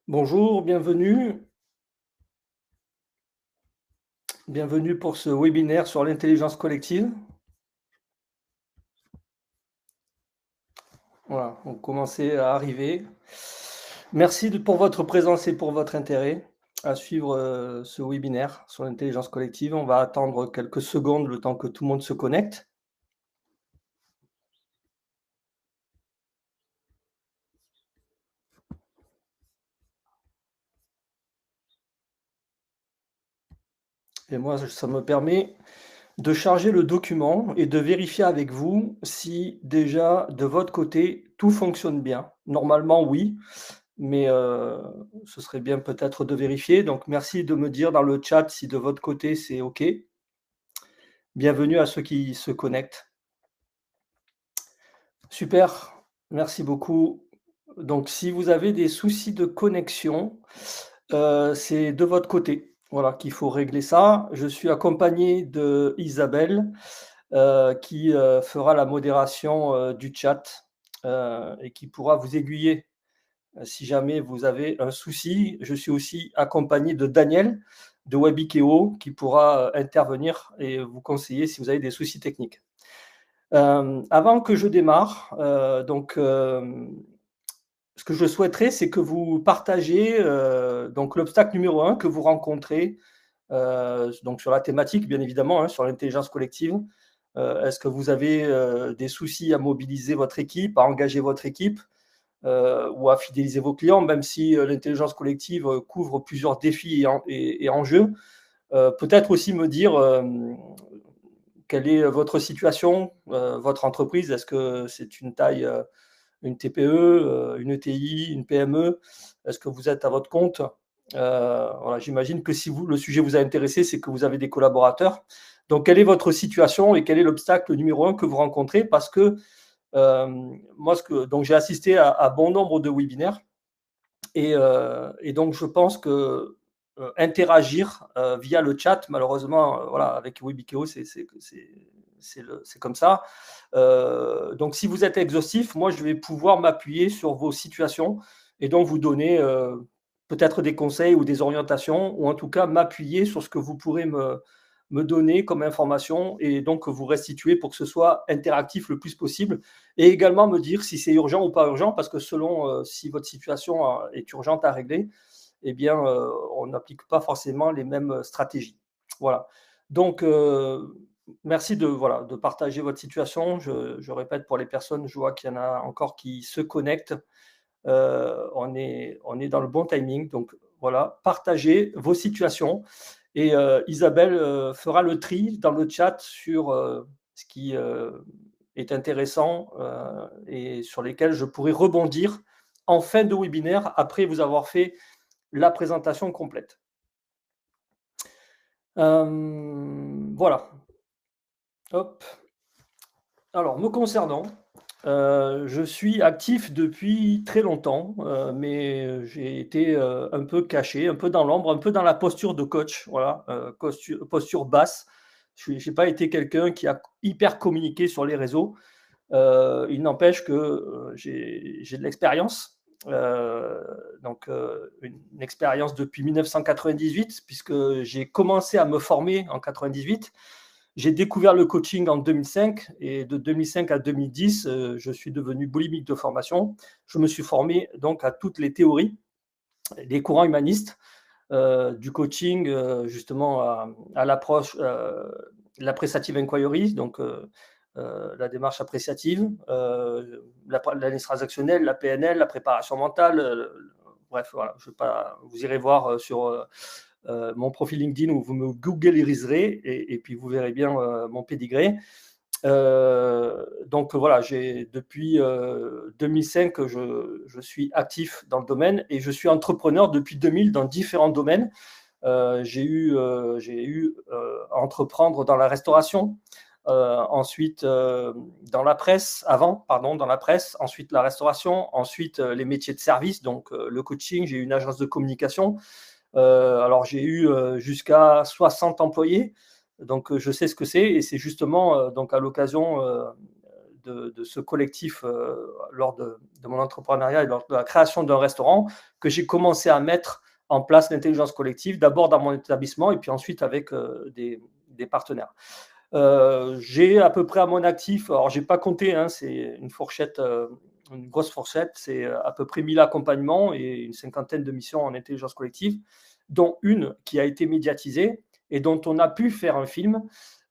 Bonjour, bienvenue pour ce webinaire sur l'intelligence collective. Voilà, on commençait à arriver. Merci pour votre présence et pour votre intérêt à suivre ce webinaire sur l'intelligence collective. On va attendre quelques secondes le temps que tout le monde se connecte. Et moi, ça me permet de charger le document et de vérifier avec vous si déjà de votre côté tout fonctionne bien. Normalement, oui. Mais ce serait bien peut-être de vérifier. Donc merci de me dire dans le chat si de votre côté c'est OK. Bienvenue à ceux qui se connectent. Super, merci beaucoup. Donc si vous avez des soucis de connexion, c'est de votre côté, voilà, qu'il faut régler ça. Je suis accompagné d'Isabelle, qui, fera la modération, du chat, et qui pourra vous aiguiller si jamais vous avez un souci. Je suis aussi accompagné de Daniel de Webikeo qui pourra intervenir et vous conseiller si vous avez des soucis techniques. Avant que je démarre, ce que je souhaiterais, c'est que vous partagiez donc l'obstacle numéro un que vous rencontrez donc sur la thématique, bien évidemment, hein, sur l'intelligence collective. Est-ce que vous avez des soucis à mobiliser votre équipe, à engager votre équipe ou à fidéliser vos clients, même si l'intelligence collective couvre plusieurs défis et enjeux. Peut-être aussi me dire quelle est votre situation, votre entreprise. Est-ce que c'est une taille, une TPE, une ETI, une PME? Est-ce que vous êtes à votre compte? Voilà, j'imagine que si le sujet vous a intéressé, c'est que vous avez des collaborateurs. Donc, quelle est votre situation et quel est l'obstacle numéro un que vous rencontrez? Parce que moi, donc j'ai assisté à bon nombre de webinaires et donc je pense que interagir via le chat, malheureusement, voilà, avec Webikeo, c'est comme ça. Donc, si vous êtes exhaustif, moi, je vais pouvoir m'appuyer sur vos situations et donc vous donner peut-être des conseils ou des orientations, ou en tout cas m'appuyer sur ce que vous pourrez me donner comme information et donc vous restituer pour que ce soit interactif le plus possible et également me dire si c'est urgent ou pas urgent parce que selon si votre situation est urgente à régler, eh bien, on n'applique pas forcément les mêmes stratégies. Voilà. Donc, merci voilà, de partager votre situation. Je répète pour les personnes, je vois qu'il y en a encore qui se connectent. On est dans le bon timing. Donc, voilà, partagez vos situations. Et Isabelle fera le tri dans le chat sur ce qui est intéressant et sur lesquels je pourrai rebondir en fin de webinaire après vous avoir fait la présentation complète. Voilà. Hop. Alors, me concernant, je suis actif depuis très longtemps, mais j'ai été un peu caché, un peu dans l'ombre, un peu dans la posture de coach, voilà, posture basse. Je n'ai pas été quelqu'un qui a hyper communiqué sur les réseaux. Il n'empêche que j'ai de l'expérience, une expérience depuis 1998, puisque j'ai commencé à me former en 98. J'ai découvert le coaching en 2005 et de 2005 à 2010, je suis devenu boulimique de formation. Je me suis formé donc à toutes les théories, les courants humanistes, du coaching justement à l'approche, l'appréciative inquiry, donc la démarche appréciative, l'analyse transactionnelle, la PNL, la préparation mentale, bref, voilà, je vais pas, vous irez voir sur mon profil LinkedIn où vous me googliserez et puis vous verrez bien mon pédigré. Donc voilà, depuis 2005 que je suis actif dans le domaine et je suis entrepreneur depuis 2000 dans différents domaines. J'ai eu à entreprendre dans la restauration, ensuite dans la presse, dans la presse, ensuite la restauration, ensuite les métiers de service, donc le coaching, j'ai eu une agence de communication. Alors j'ai eu jusqu'à 60 employés, donc je sais ce que c'est et c'est justement donc à l'occasion de ce collectif lors de mon entrepreneuriat et lors de la création d'un restaurant que j'ai commencé à mettre en place l'intelligence collective, d'abord dans mon établissement et puis ensuite avec des partenaires. J'ai à peu près à mon actif, alors j'ai pas compté, hein, c'est une fourchette, une grosse fourchette, c'est à peu près 1000 accompagnements et une cinquantaine de missions en intelligence collective, dont une qui a été médiatisée et dont on a pu faire un film.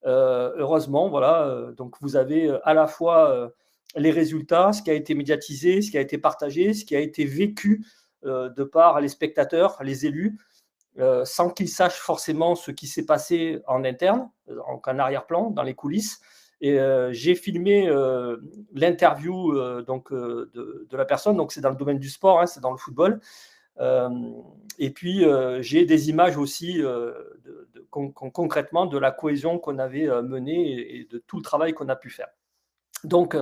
Heureusement, voilà, donc vous avez à la fois les résultats, ce qui a été médiatisé, ce qui a été partagé, ce qui a été vécu de par les spectateurs, les élus, sans qu'ils sachent forcément ce qui s'est passé en interne, en arrière-plan, dans les coulisses. Et j'ai filmé l'interview de la personne, donc c'est dans le domaine du sport, hein, c'est dans le football. Et puis j'ai des images aussi concrètement de la cohésion qu'on avait menée et de tout le travail qu'on a pu faire. Donc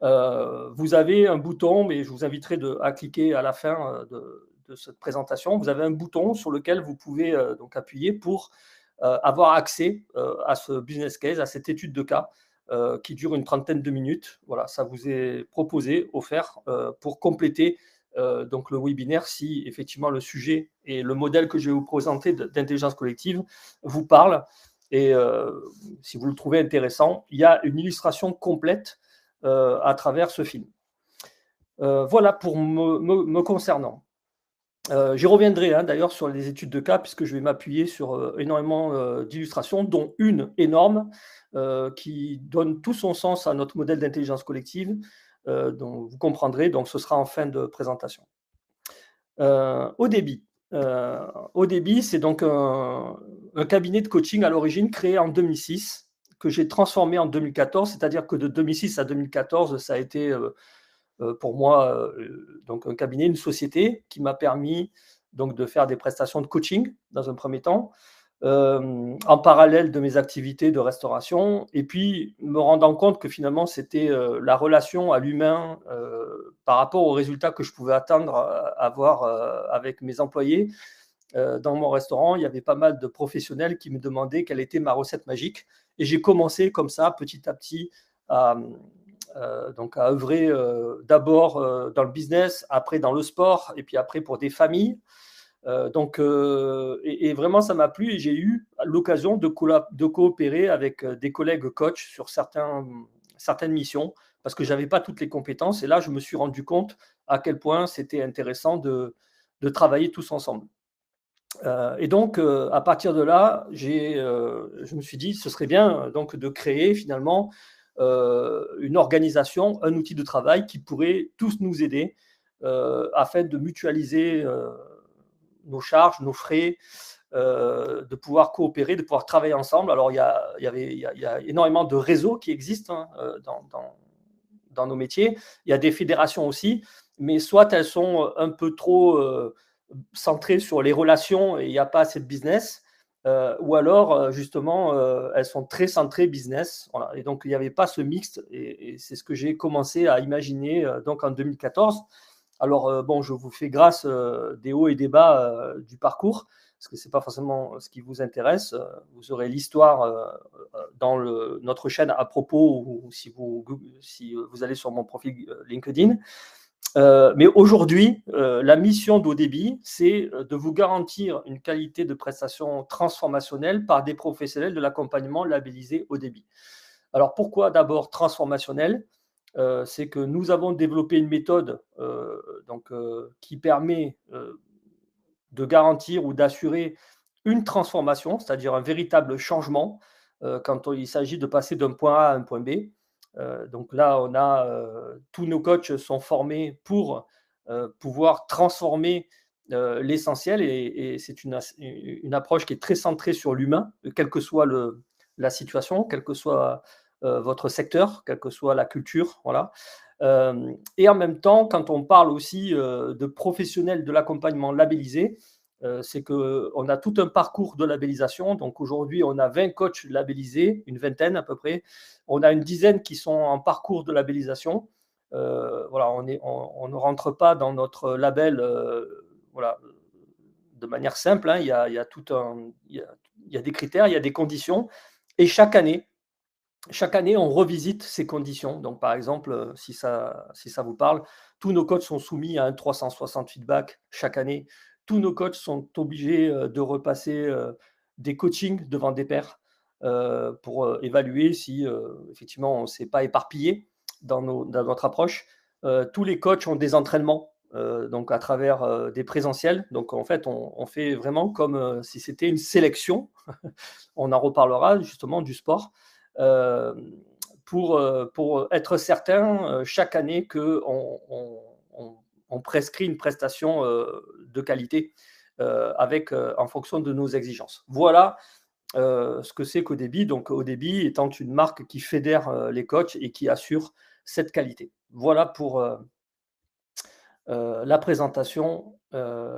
vous avez un bouton, mais je vous inviterai à cliquer à la fin de cette présentation. Vous avez un bouton sur lequel vous pouvez donc appuyer pour avoir accès à ce business case, à cette étude de cas qui dure une trentaine de minutes. Voilà, ça vous est proposé, offert pour compléter donc le webinaire si effectivement le sujet et le modèle que je vais vous présenter d'intelligence collective vous parle. Et si vous le trouvez intéressant, il y a une illustration complète à travers ce film. Voilà pour me concernant. J'y reviendrai d'ailleurs sur les études de cas, puisque je vais m'appuyer sur énormément d'illustrations, dont une énorme qui donne tout son sens à notre modèle d'intelligence collective, dont vous comprendrez, donc ce sera en fin de présentation. ODEBI. ODEBI, c'est donc un cabinet de coaching à l'origine créé en 2006, que j'ai transformé en 2014, c'est-à-dire que de 2006 à 2014, ça a été pour moi donc un cabinet, une société qui m'a permis donc de faire des prestations de coaching dans un premier temps, en parallèle de mes activités de restauration, et puis me rendant compte que finalement c'était la relation à l'humain par rapport aux résultats que je pouvais avoir avec mes employés. Dans mon restaurant, il y avait pas mal de professionnels qui me demandaient quelle était ma recette magique, et j'ai commencé comme ça petit à petit donc à œuvrer d'abord dans le business, après dans le sport, et puis après pour des familles. Et vraiment, ça m'a plu et j'ai eu l'occasion de coopérer avec des collègues coachs sur certaines missions parce que je n'avais pas toutes les compétences. Et là, je me suis rendu compte à quel point c'était intéressant de travailler tous ensemble. Et donc, à partir de là, je me suis dit, ce serait bien donc de créer finalement une organisation, un outil de travail qui pourrait tous nous aider afin de mutualiser nos charges, nos frais, de pouvoir coopérer, de pouvoir travailler ensemble. Alors, il y a énormément de réseaux qui existent dans nos métiers. Il y a des fédérations aussi, mais soit elles sont un peu trop centrées sur les relations et il n'y a pas assez de business, ou alors justement elles sont très centrées business. Voilà. Et donc il n'y avait pas ce mixte et c'est ce que j'ai commencé à imaginer donc en 2014. Alors bon, je vous fais grâce des hauts et des bas du parcours parce que ce n'est pas forcément ce qui vous intéresse. Vous aurez l'histoire dans notre chaîne à propos ou si vous allez sur mon profil LinkedIn. Mais aujourd'hui, la mission d'ODEBI, c'est de vous garantir une qualité de prestation transformationnelle par des professionnels de l'accompagnement labellisés ODEBI. Alors pourquoi d'abord transformationnel ? C'est que nous avons développé une méthode qui permet de garantir ou d'assurer une transformation, c'est-à-dire un véritable changement quand il s'agit de passer d'un point A à un point B. Donc là, tous nos coachs sont formés pour pouvoir transformer l'essentiel et c'est une approche qui est très centrée sur l'humain, quelle que soit la situation, quel que soit votre secteur, quelle que soit la culture. Voilà. Et en même temps, quand on parle aussi de professionnels de l'accompagnement labellisés, c'est qu'on a tout un parcours de labellisation. Donc aujourd'hui, on a 20 coachs labellisés, une vingtaine à peu près. On a une dizaine qui sont en parcours de labellisation. Voilà, on ne rentre pas dans notre label voilà, de manière simple. Hein. Il y a des critères, il y a des conditions. Et chaque année, chaque année, on revisite ces conditions. Donc, par exemple, si ça vous parle, tous nos coachs sont soumis à un 360 feedback chaque année. Tous nos coachs sont obligés de repasser des coachings devant des pairs pour évaluer si effectivement on ne s'est pas éparpillé dans notre approche. Tous les coachs ont des entraînements donc à travers des présentiels. Donc en fait, on fait vraiment comme si c'était une sélection. On en reparlera justement du sport. Euh, pour être certain chaque année qu'on on prescrit une prestation de qualité en fonction de nos exigences. Voilà ce que c'est qu'Odeby. Donc Odeby étant une marque qui fédère les coachs et qui assure cette qualité. Voilà pour la présentation de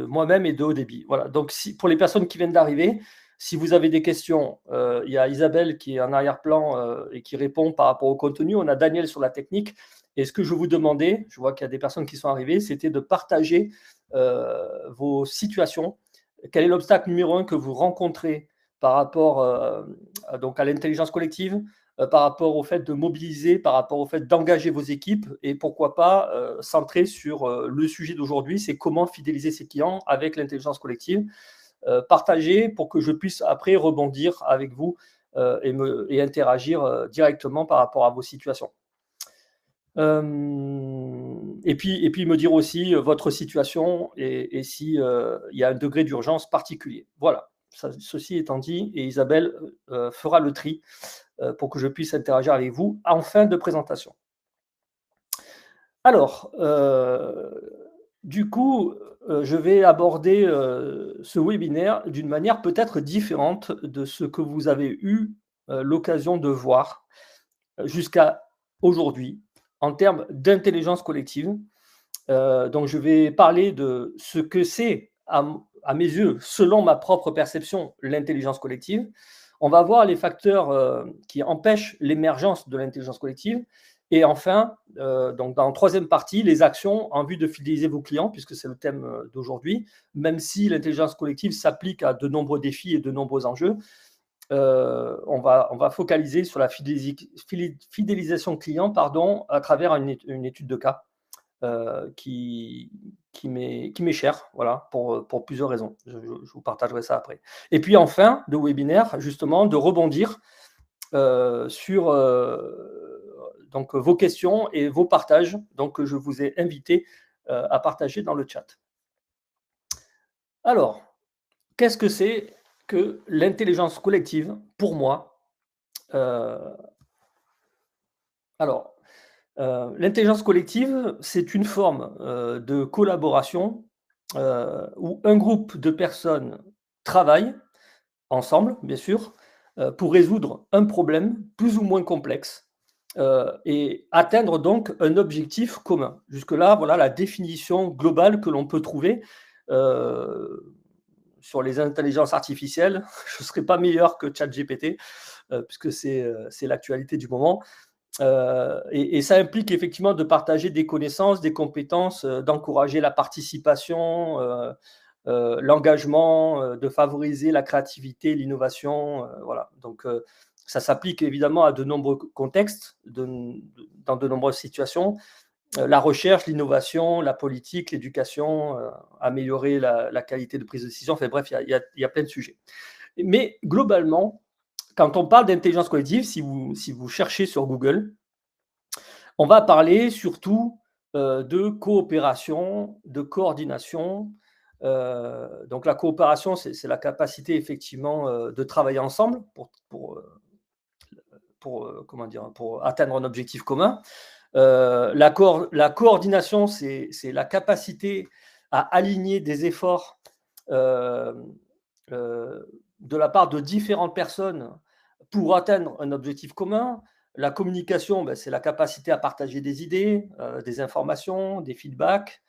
moi-même et de Odeby. Voilà. Donc, pour les personnes qui viennent d'arriver, si vous avez des questions, il y a Isabelle qui est en arrière-plan et qui répond par rapport au contenu. On a Daniel sur la technique. Et ce que je vous demandais, je vois qu'il y a des personnes qui sont arrivées, c'était de partager vos situations. Quel est l'obstacle numéro 1 que vous rencontrez par rapport donc à l'intelligence collective, par rapport au fait de mobiliser, par rapport au fait d'engager vos équipes et pourquoi pas centrer sur le sujet d'aujourd'hui, c'est comment fidéliser ses clients avec l'intelligence collective. Partager pour que je puisse après rebondir avec vous et interagir directement par rapport à vos situations. Et puis me dire aussi votre situation et si il y a un degré d'urgence particulier. Voilà. Ceci étant dit, et Isabelle fera le tri pour que je puisse interagir avec vous en fin de présentation. Alors, du coup, je vais aborder ce webinaire d'une manière peut-être différente de ce que vous avez eu l'occasion de voir jusqu'à aujourd'hui en termes d'intelligence collective. Donc, je vais parler de ce que c'est, à mes yeux, selon ma propre perception, l'intelligence collective. On va voir les facteurs qui empêchent l'émergence de l'intelligence collective. Et enfin, donc dans la troisième partie, les actions en vue de fidéliser vos clients, puisque c'est le thème d'aujourd'hui, même si l'intelligence collective s'applique à de nombreux défis et de nombreux enjeux. On va focaliser sur la fidélisation client à travers une étude de cas qui m'est cher, voilà, pour plusieurs raisons. Je vous partagerai ça après. Et puis en fin de webinaire, justement, de rebondir sur donc, vos questions et vos partages donc, que je vous ai invité à partager dans le chat. Alors, qu'est-ce que c'est que l'intelligence collective pour moi? Alors, l'intelligence collective, c'est une forme de collaboration où un groupe de personnes travaille ensemble, bien sûr, pour résoudre un problème plus ou moins complexe et atteindre donc un objectif commun. Jusque-là, voilà la définition globale que l'on peut trouver sur les intelligences artificielles. Je ne serai pas meilleur que ChatGPT, puisque c'est l'actualité du moment. Et ça implique effectivement de partager des connaissances, des compétences, d'encourager la participation, l'engagement, de favoriser la créativité, l'innovation. Voilà. Donc, ça s'applique évidemment à de nombreux contextes, dans de nombreuses situations. La recherche, l'innovation, la politique, l'éducation, améliorer la qualité de prise de décision. Enfin bref, il y a plein de sujets. Mais globalement, quand on parle d'intelligence collective, si vous cherchez sur Google, on va parler surtout de coopération, de coordination. Donc la coopération, c'est la capacité effectivement de travailler ensemble pour atteindre un objectif commun. La coordination, c'est la capacité à aligner des efforts de la part de différentes personnes pour atteindre un objectif commun. La communication, c'est la capacité à partager des idées, des informations, des feedbacks.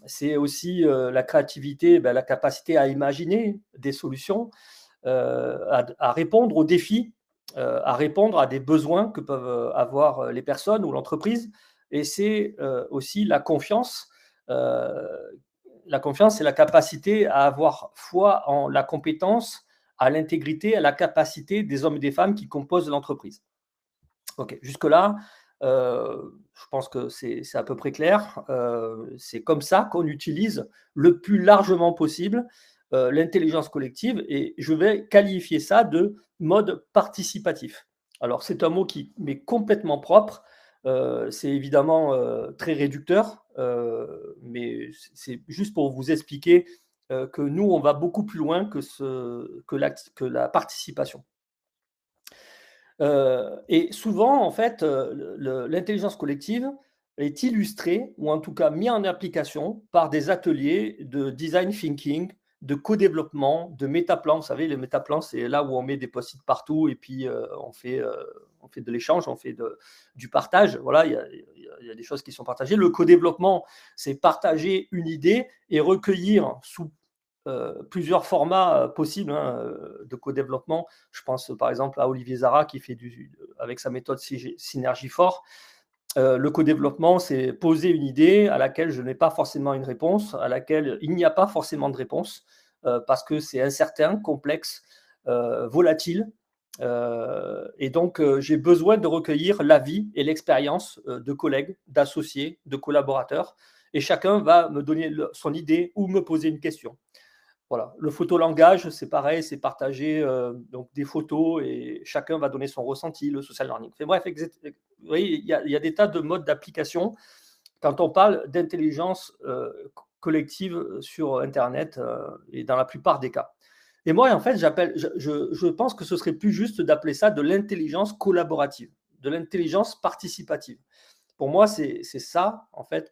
C'est aussi la créativité, la capacité à imaginer des solutions, à répondre aux défis, à répondre à des besoins que peuvent avoir les personnes ou l'entreprise. Et c'est aussi la confiance. La confiance, c'est la capacité à avoir foi en la compétence, à l'intégrité, à la capacité des hommes et des femmes qui composent l'entreprise. Ok, jusque-là, je pense que c'est à peu près clair. C'est comme ça qu'on utilise le plus largement possible l'intelligence collective et je vais qualifier ça de mode participatif. Alors, c'est un mot qui m'est complètement propre. C'est évidemment très réducteur, mais c'est juste pour vous expliquer que nous, on va beaucoup plus loin que la participation. Et souvent, en fait, l'intelligence collective est illustrée, ou en tout cas mis en application, par des ateliers de design thinking, de co-développement, de métaplans. Vous savez, les métaplans, c'est là où on met des post-it partout et puis on fait de l'échange, on fait du partage. Voilà, il y a des choses qui sont partagées. Le co-développement, c'est partager une idée et recueillir sous plusieurs formats possibles de co-développement. Je pense par exemple à Olivier Zara qui fait avec sa méthode Synergie Fort. Le co-développement, c'est poser une idée à laquelle je n'ai pas forcément une réponse, à laquelle il n'y a pas forcément de réponse, parce que c'est incertain, complexe, volatile. Et donc, j'ai besoin de recueillir l'avis et l'expérience de collègues, d'associés, de collaborateurs, et chacun va me donner son idée ou me poser une question. Voilà. Le photolangage, c'est pareil, c'est partager donc des photos et chacun va donner son ressenti, le social learning. Enfin, bref, vous voyez, il y a des tas de modes d'application quand on parle d'intelligence collective sur Internet et dans la plupart des cas. Et moi, en fait, je pense que ce serait plus juste d'appeler ça de l'intelligence collaborative, de l'intelligence participative. Pour moi, c'est ça, en fait,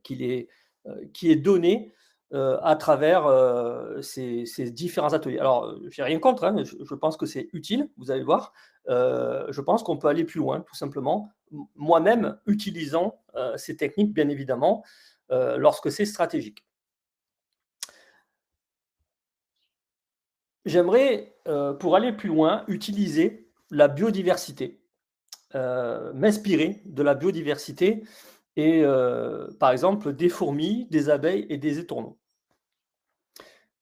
qui est donné à travers ces différents ateliers. Alors, je n'ai rien contre, hein, je pense que c'est utile, vous allez voir. Je pense qu'on peut aller plus loin, tout simplement, moi-même utilisant ces techniques, bien évidemment, lorsque c'est stratégique. J'aimerais, pour aller plus loin, utiliser la biodiversité, m'inspirer de la biodiversité et, par exemple, des fourmis, des abeilles et des étourneaux.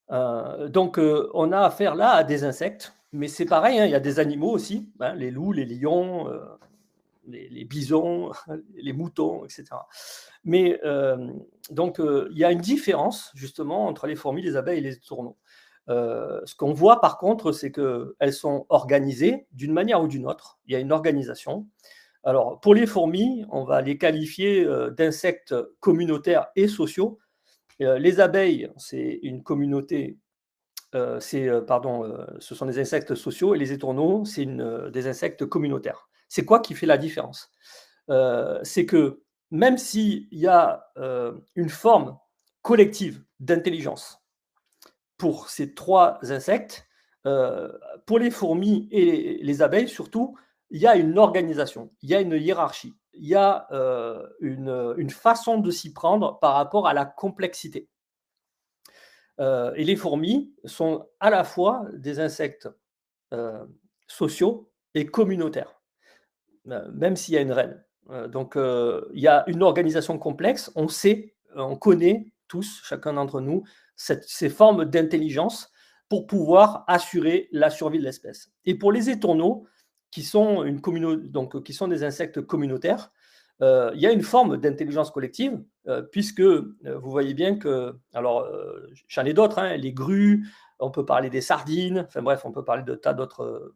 Donc, on a affaire là à des insectes, mais c'est pareil, hein, il y a des animaux aussi, hein, les loups, les lions, les bisons, les moutons, etc. Mais donc, il y a une différence justement entre les fourmis, les abeilles et les tourneaux. Ce qu'on voit par contre, c'est qu'elles sont organisées d'une manière ou d'une autre. Il y a une organisation. Alors, pour les fourmis, on va les qualifier d'insectes communautaires et sociaux. Les abeilles, c'est une communauté, ce sont des insectes sociaux, et les étourneaux, c'est des insectes communautaires. C'est quoi qui fait la différence? C'est que même s'il y a une forme collective d'intelligence pour ces trois insectes, pour les fourmis et les abeilles surtout, il y a une organisation, il y a une hiérarchie, il y a une façon de s'y prendre par rapport à la complexité. Et les fourmis sont à la fois des insectes sociaux et communautaires, même s'il y a une reine. Donc, il y a une organisation complexe. On sait, on connaît tous, chacun d'entre nous, ces formes d'intelligence pour pouvoir assurer la survie de l'espèce. Et pour les étourneaux, qui sont qui sont des insectes communautaires, il y a une forme d'intelligence collective, puisque vous voyez bien que, alors j'en ai d'autres, hein, les grues, on peut parler des sardines, enfin bref, on peut parler de tas d'autres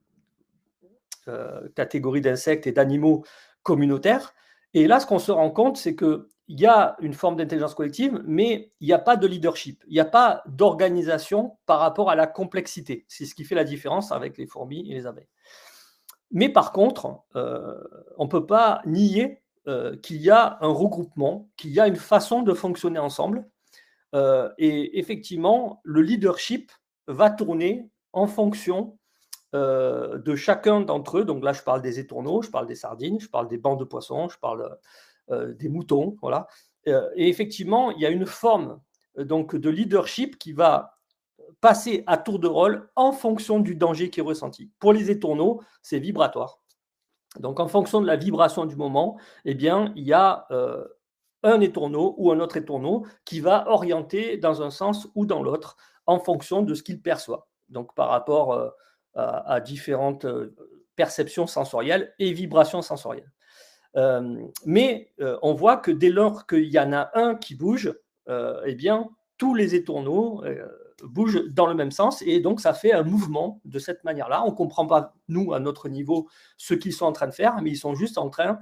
catégories d'insectes et d'animaux communautaires. Et là, ce qu'on se rend compte, c'est qu'il y a une forme d'intelligence collective, mais il n'y a pas de leadership, il n'y a pas d'organisation par rapport à la complexité. C'est ce qui fait la différence avec les fourmis et les abeilles. Mais par contre, on ne peut pas nier qu'il y a un regroupement, qu'il y a une façon de fonctionner ensemble. Et effectivement, le leadership va tourner en fonction de chacun d'entre eux. Donc là, je parle des étourneaux, je parle des sardines, je parle des bancs de poissons, je parle des moutons. Voilà. Et effectivement, il y a une forme donc, de leadership qui va passer à tour de rôle en fonction du danger qui est ressenti. Pour les étourneaux, c'est vibratoire. Donc, en fonction de la vibration du moment, eh bien, il y a un étourneau ou un autre étourneau qui va orienter dans un sens ou dans l'autre en fonction de ce qu'il perçoit. Donc par rapport à différentes perceptions sensorielles et vibrations sensorielles. Mais on voit que dès lors qu'il y en a un qui bouge, eh bien, tous les étourneaux bougent dans le même sens et donc ça fait un mouvement de cette manière-là. On ne comprend pas, nous, à notre niveau, ce qu'ils sont en train de faire, mais ils sont juste en train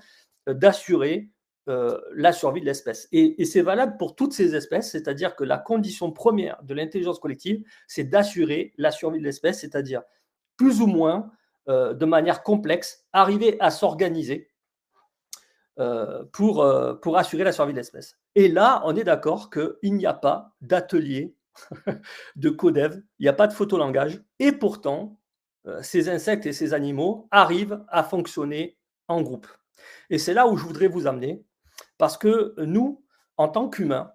d'assurer la survie de l'espèce. Et c'est valable pour toutes ces espèces, c'est-à-dire que la condition première de l'intelligence collective, c'est d'assurer la survie de l'espèce, c'est-à-dire plus ou moins de manière complexe, arriver à s'organiser pour assurer la survie de l'espèce. Et là, on est d'accord qu'il n'y a pas d'atelier de codev, il n'y a pas de photolangage, et pourtant, ces insectes et ces animaux arrivent à fonctionner en groupe. Et c'est là où je voudrais vous amener, parce que nous, en tant qu'humains,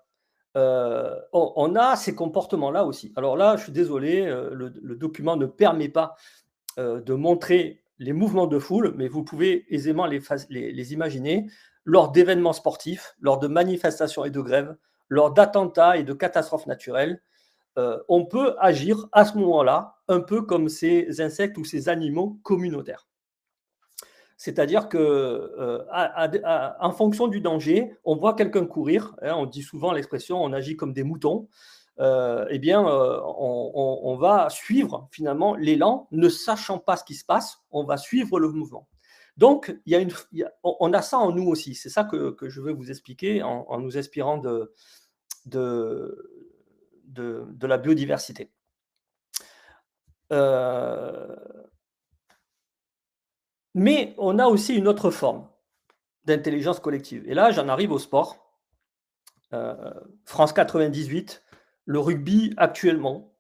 on a ces comportements-là aussi. Alors là, je suis désolé, le document ne permet pas de montrer les mouvements de foule, mais vous pouvez aisément les imaginer lors d'événements sportifs, lors de manifestations et de grèves, lors d'attentats et de catastrophes naturelles. On peut agir à ce moment-là un peu comme ces insectes ou ces animaux communautaires. C'est-à-dire que, en fonction du danger, on voit quelqu'un courir, hein, on dit souvent l'expression on agit comme des moutons. Eh bien, on va suivre finalement l'élan, ne sachant pas ce qui se passe, on va suivre le mouvement. Donc, on a ça en nous aussi. C'est ça que je veux vous expliquer en nous inspirant de la biodiversité. Mais on a aussi une autre forme d'intelligence collective. Et là, j'en arrive au sport. France 98, le rugby actuellement,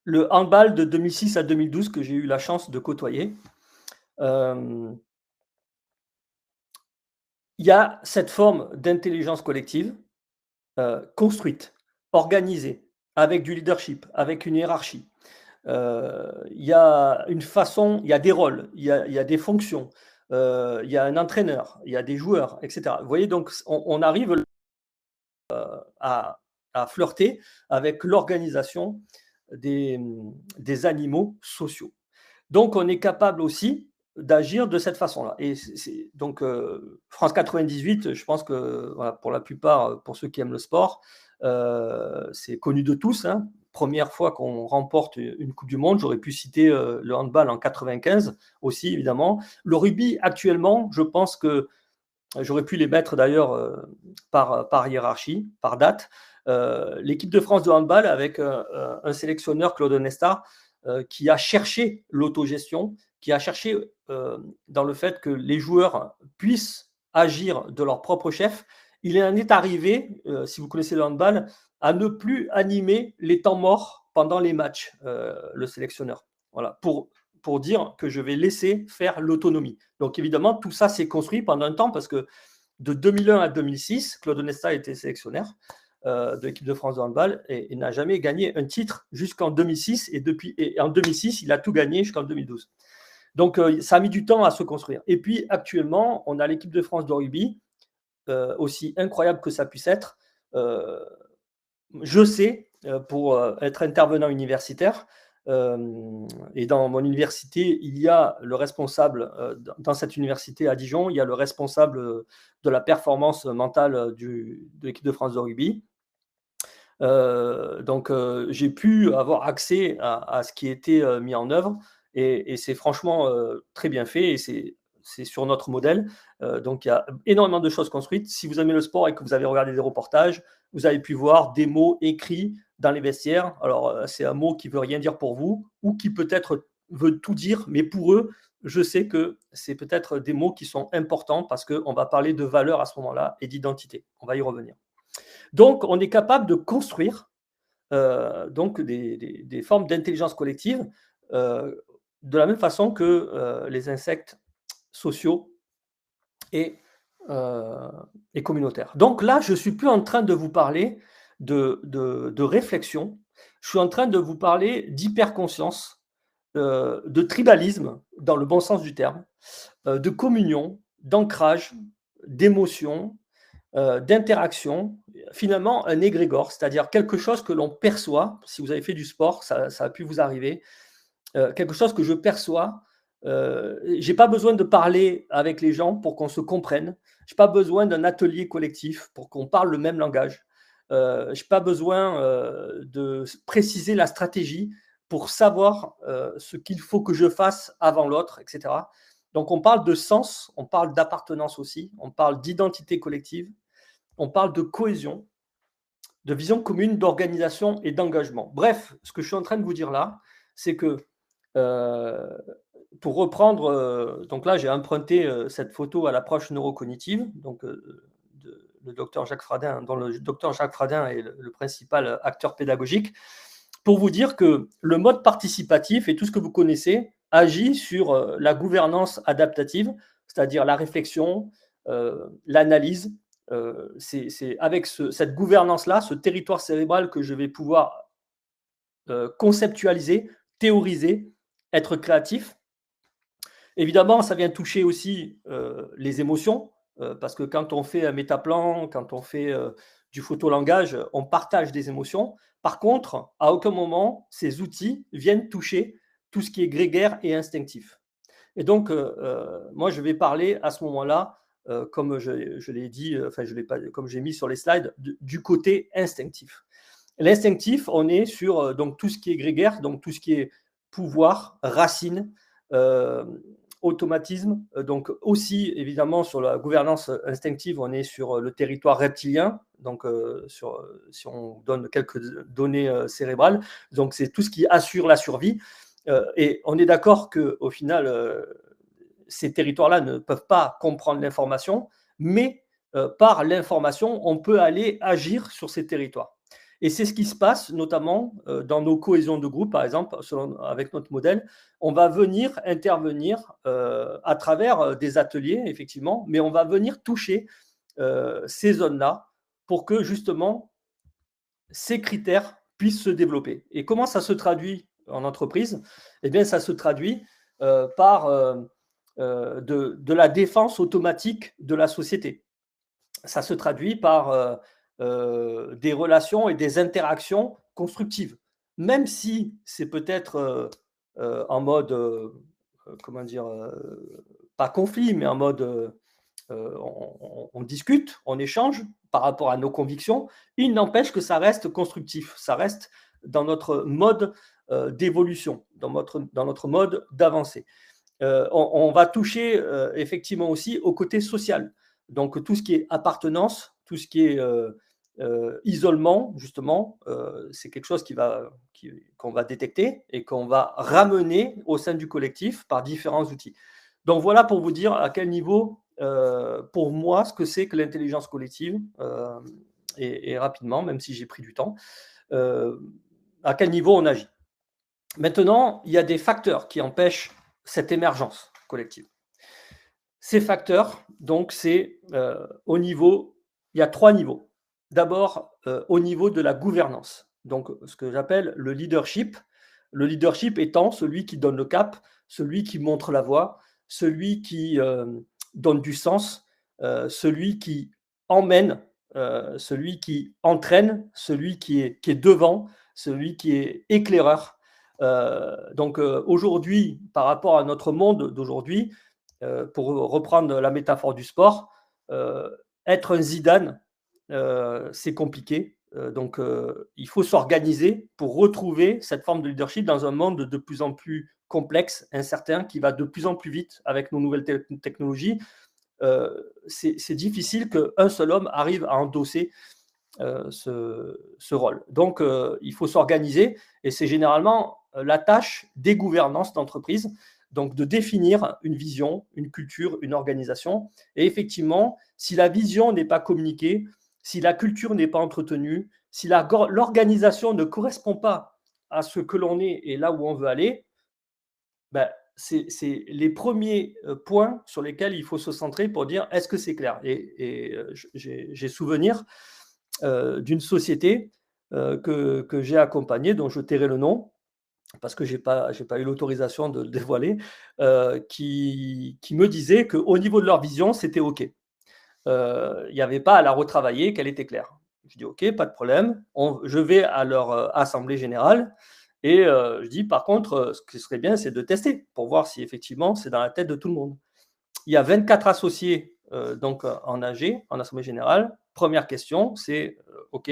le handball de 2006 à 2012 que j'ai eu la chance de côtoyer. Il y a cette forme d'intelligence collective construite, organisée, avec du leadership, avec une hiérarchie. Il y a une façon, il y a des rôles, il y a des fonctions, il y a un entraîneur, il y a des joueurs, etc. Vous voyez, donc on arrive à flirter avec l'organisation des animaux sociaux. Donc, on est capable aussi d'agir de cette façon-là. Et donc, France 98, je pense que voilà, pour la plupart, pour ceux qui aiment le sport, c'est connu de tous. Hein. Première fois qu'on remporte une Coupe du Monde, j'aurais pu citer le handball en 95 aussi, évidemment. Le rugby, actuellement, je pense que j'aurais pu les mettre d'ailleurs par hiérarchie, par date. L'équipe de France de handball avec un sélectionneur, Claude Nesta, qui a cherché l'autogestion, qui a cherché dans le fait que les joueurs puissent agir de leur propre chef. Il en est arrivé, si vous connaissez le handball, à ne plus animer les temps morts pendant les matchs, le sélectionneur. Voilà, pour dire que je vais laisser faire l'autonomie. Donc évidemment, tout ça s'est construit pendant un temps parce que de 2001 à 2006, Claude Onesta était sélectionneur de l'équipe de France de handball et n'a jamais gagné un titre jusqu'en 2006 et en 2006, il a tout gagné jusqu'en 2012. Donc ça a mis du temps à se construire. Et puis actuellement, on a l'équipe de France de rugby, aussi incroyable que ça puisse être. Je sais, pour être intervenant universitaire, et dans mon université, il y a le responsable, dans cette université à Dijon, il y a le responsable de la performance mentale de l'équipe de France de rugby. Donc, j'ai pu avoir accès à ce qui était mis en œuvre et c'est franchement très bien fait et c'est sur notre modèle. Donc, il y a énormément de choses construites. Si vous aimez le sport et que vous avez regardé des reportages, vous avez pu voir des mots écrits dans les vestiaires. Alors, c'est un mot qui veut rien dire pour vous ou qui peut-être veut tout dire, mais pour eux, je sais que c'est peut-être des mots qui sont importants parce qu'on va parler de valeurs à ce moment-là et d'identité. On va y revenir. Donc, on est capable de construire donc des formes d'intelligence collective de la même façon que les insectes sociaux et communautaires. Donc là, je ne suis plus en train de vous parler de réflexion, je suis en train de vous parler d'hyperconscience, de tribalisme, dans le bon sens du terme, de communion, d'ancrage, d'émotion, d'interaction, finalement un égrégore, c'est-à-dire quelque chose que l'on perçoit. Si vous avez fait du sport, ça a pu vous arriver. Quelque chose que je perçois. J'ai pas besoin de parler avec les gens pour qu'on se comprenne. J'ai pas besoin d'un atelier collectif pour qu'on parle le même langage. J'ai pas besoin de préciser la stratégie pour savoir ce qu'il faut que je fasse avant l'autre, etc. Donc on parle de sens, on parle d'appartenance aussi, on parle d'identité collective, on parle de cohésion, de vision commune, d'organisation et d'engagement. Bref, ce que je suis en train de vous dire là, c'est que euh, pour reprendre, donc là j'ai emprunté cette photo à l'approche neurocognitive, donc le docteur Jacques Fradin, dont le docteur Jacques Fradin est le principal acteur pédagogique, pour vous dire que le mode participatif et tout ce que vous connaissez agit sur la gouvernance adaptative, c'est-à-dire la réflexion, l'analyse. C'est avec cette gouvernance-là, ce territoire cérébral que je vais pouvoir conceptualiser, théoriser, être créatif. Évidemment, ça vient toucher aussi les émotions, parce que quand on fait un métaplan, quand on fait du photolangage, on partage des émotions. Par contre, à aucun moment, ces outils viennent toucher tout ce qui est grégaire et instinctif. Et donc, moi, je vais parler à ce moment-là, comme je l'ai dit, enfin, je l'ai pas, comme j'ai mis sur les slides, du côté instinctif. L'instinctif, on est sur donc tout ce qui est grégaire, donc tout ce qui est pouvoir, racine, euh, automatisme. Donc aussi, évidemment, sur la gouvernance instinctive, on est sur le territoire reptilien. Donc, si on donne quelques données cérébrales, donc c'est tout ce qui assure la survie. Et on est d'accord qu'au final, ces territoires-là ne peuvent pas comprendre l'information, mais par l'information, on peut aller agir sur ces territoires. Et c'est ce qui se passe notamment dans nos cohésions de groupe, par exemple, avec notre modèle. On va venir intervenir à travers des ateliers, effectivement, mais on va venir toucher ces zones-là pour que justement ces critères puissent se développer. Et comment ça se traduit en entreprise? Eh bien, ça se traduit par de la défense automatique de la société. Ça se traduit par des relations et des interactions constructives. Même si c'est peut-être en mode, comment dire, pas conflit, mais en mode on discute, on échange par rapport à nos convictions, il n'empêche que ça reste constructif, ça reste dans notre mode d'évolution, dans notre mode d'avancée. On va toucher effectivement aussi au côté social. Donc tout ce qui est appartenance, tout ce qui est isolement, justement, c'est quelque chose qu'on va détecter et qu'on va ramener au sein du collectif par différents outils. Donc voilà pour vous dire à quel niveau, pour moi, ce que c'est que l'intelligence collective, et rapidement, même si j'ai pris du temps, à quel niveau on agit. Maintenant, il y a des facteurs qui empêchent cette émergence collective. Ces facteurs, donc, c'est au niveau, il y a 3 niveaux. D'abord, au niveau de la gouvernance, donc ce que j'appelle le leadership. Le leadership étant celui qui donne le cap, celui qui montre la voie, celui qui donne du sens, celui qui emmène, celui qui entraîne, celui qui est devant, celui qui est éclaireur. Donc aujourd'hui, par rapport à notre monde d'aujourd'hui, pour reprendre la métaphore du sport, être un Zidane, c'est compliqué. Donc, il faut s'organiser pour retrouver cette forme de leadership dans un monde de plus en plus complexe, incertain, qui va de plus en plus vite avec nos nouvelles technologies. C'est difficile qu'un seul homme arrive à endosser ce rôle. Donc, il faut s'organiser et c'est généralement la tâche des gouvernances d'entreprise, donc de définir une vision, une culture, une organisation. Et effectivement, si la vision n'est pas communiquée, si la culture n'est pas entretenue, si l'organisation ne correspond pas à ce que l'on est et là où on veut aller, ben, c'est les premiers points sur lesquels il faut se centrer pour dire est-ce que c'est clair. Et j'ai souvenir d'une société que j'ai accompagnée, dont je tairai le nom, parce que je n'ai pas eu l'autorisation de le dévoiler, qui me disait qu'au niveau de leur vision, c'était OK. Il n'y avait pas à la retravailler, qu'elle était claire. Je dis OK, pas de problème. Je vais à leur assemblée générale et je dis par contre, ce qui serait bien, c'est de tester pour voir si effectivement c'est dans la tête de tout le monde. Il y a 24 associés donc en AG, en assemblée générale. Première question, c'est OK,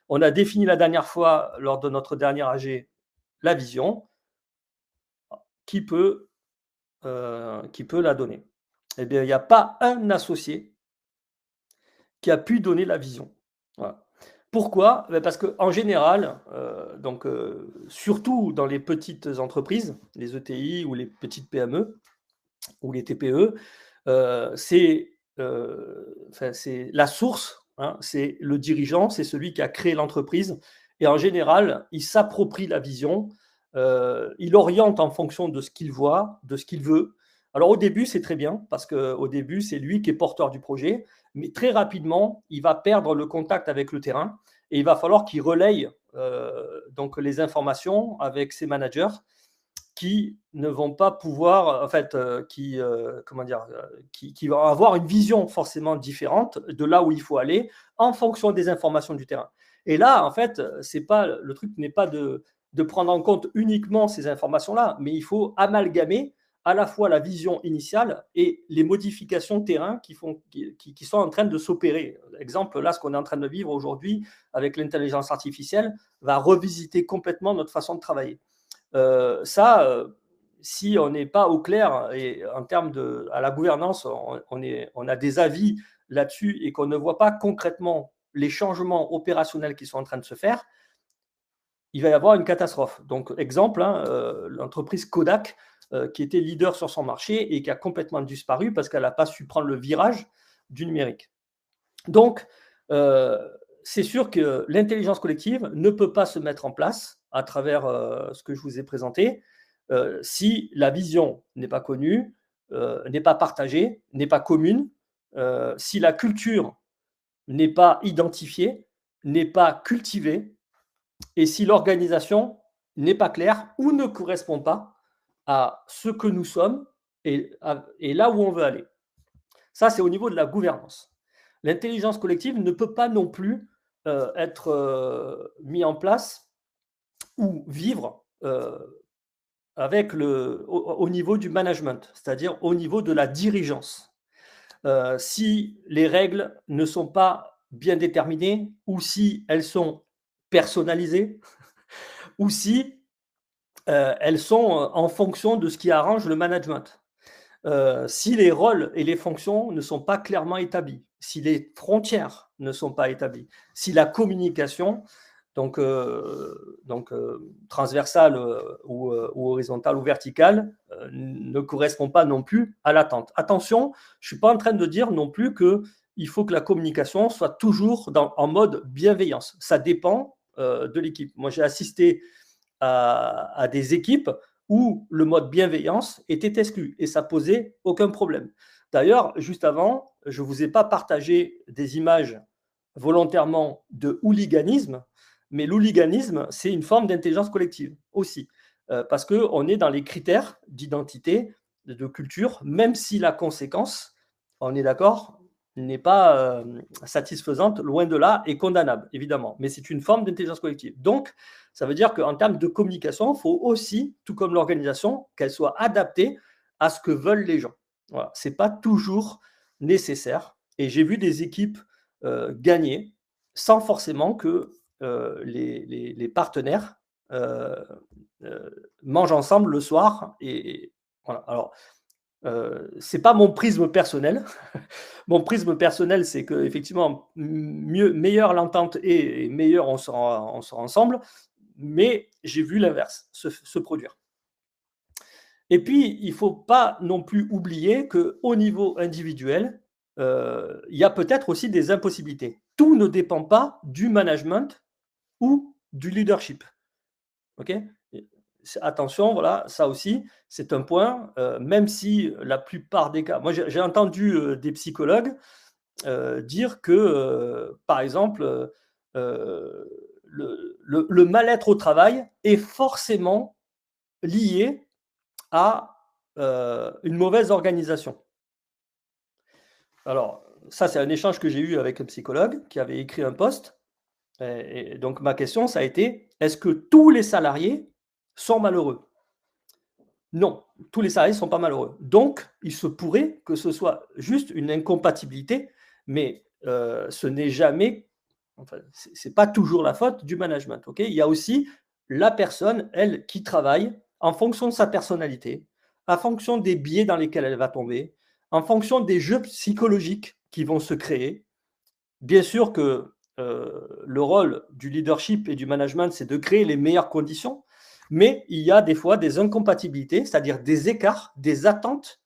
on a défini la dernière fois lors de notre dernière AG la vision. Qui peut la donner? Eh bien, il n'y a pas un associé qui a pu donner la vision. Voilà. Pourquoi? Parce qu'en général, donc, surtout dans les petites entreprises, les ETI ou les petites PME ou les TPE, c'est la source, hein, c'est le dirigeant, c'est celui qui a créé l'entreprise. Et en général, il s'approprie la vision, il oriente en fonction de ce qu'il voit, de ce qu'il veut. Alors au début, c'est très bien, parce qu'au début, c'est lui qui est porteur du projet, mais très rapidement, il va perdre le contact avec le terrain et il va falloir qu'il relaye donc les informations avec ses managers qui ne vont pas pouvoir, en fait, comment dire, qui vont avoir une vision forcément différente de là où il faut aller en fonction des informations du terrain. Et là, en fait, c'est pas le truc n'est pas de prendre en compte uniquement ces informations-là, mais il faut amalgamer à la fois la vision initiale et les modifications terrain qui sont en train de s'opérer. Exemple, là, ce qu'on est en train de vivre aujourd'hui avec l'intelligence artificielle va revisiter complètement notre façon de travailler. Si on n'est pas au clair et en termes à la gouvernance, on a des avis là-dessus et qu'on ne voit pas concrètement les changements opérationnels qui sont en train de se faire, il va y avoir une catastrophe. Donc, exemple, hein, l'entreprise Kodak, qui était leader sur son marché et qui a complètement disparu parce qu'elle n'a pas su prendre le virage du numérique. Donc, c'est sûr que l'intelligence collective ne peut pas se mettre en place à travers ce que je vous ai présenté si la vision n'est pas connue, n'est pas partagée, n'est pas commune, si la culture n'est pas identifiée, n'est pas cultivée, et si l'organisation n'est pas claire ou ne correspond pas à ce que nous sommes et là où on veut aller. Ça, c'est au niveau de la gouvernance. L'intelligence collective ne peut pas non plus être mis en place ou vivre avec au niveau du management, c'est-à-dire au niveau de la dirigeance. Si les règles ne sont pas bien déterminées ou si elles sont personnalisées ou si elles sont en fonction de ce qui arrange le management. Si les rôles et les fonctions ne sont pas clairement établis, si les frontières ne sont pas établies, si la communication, donc transversale ou horizontale ou verticale, ne correspond pas non plus à l'attente. Attention, je ne suis pas en train de dire non plus qu'il faut que la communication soit toujours en mode bienveillance. Ça dépend de l'équipe. Moi, j'ai assisté à des équipes où le mode bienveillance était exclu et ça posait aucun problème. D'ailleurs, juste avant, je ne vous ai pas partagé des images volontairement de hooliganisme, mais l'hooliganisme, c'est une forme d'intelligence collective aussi, parce qu'on est dans les critères d'identité, de culture, même si la conséquence, on est d'accord, n'est pas satisfaisante, loin de là, et condamnable, évidemment. Mais c'est une forme d'intelligence collective. Donc, ça veut dire qu'en termes de communication, il faut aussi, tout comme l'organisation, qu'elle soit adaptée à ce que veulent les gens. Voilà. Ce n'est pas toujours nécessaire. Et j'ai vu des équipes gagner sans forcément que les partenaires mangent ensemble le soir. Et voilà. Alors, c'est pas mon prisme personnel. Mon prisme personnel, c'est que effectivement, meilleure l'entente est, et meilleur on sera ensemble. Mais j'ai vu l'inverse se produire. Et puis, il ne faut pas non plus oublier qu'au niveau individuel, il y a peut-être aussi des impossibilités. Tout ne dépend pas du management ou du leadership. Ok ? Attention, voilà, ça aussi, c'est un point, même si la plupart des cas, moi j'ai entendu des psychologues dire que, par exemple, le mal-être au travail est forcément lié à une mauvaise organisation. Alors, ça, c'est un échange que j'ai eu avec un psychologue qui avait écrit un post Et donc ma question, ça a été: «Est-ce que tous les salariés sont malheureux?» Non, tous les salariés ne sont pas malheureux. Donc il se pourrait que ce soit juste une incompatibilité, mais ce n'est jamais, enfin, c'est pas toujours la faute du management, OK? Il y a aussi la personne, elle, qui travaille en fonction de sa personnalité, en fonction des biais dans lesquels elle va tomber, en fonction des jeux psychologiques qui vont se créer. Bien sûr que, le rôle du leadership et du management, c'est de créer les meilleures conditions, mais il y a des fois des incompatibilités, c'est-à-dire des écarts, des attentes,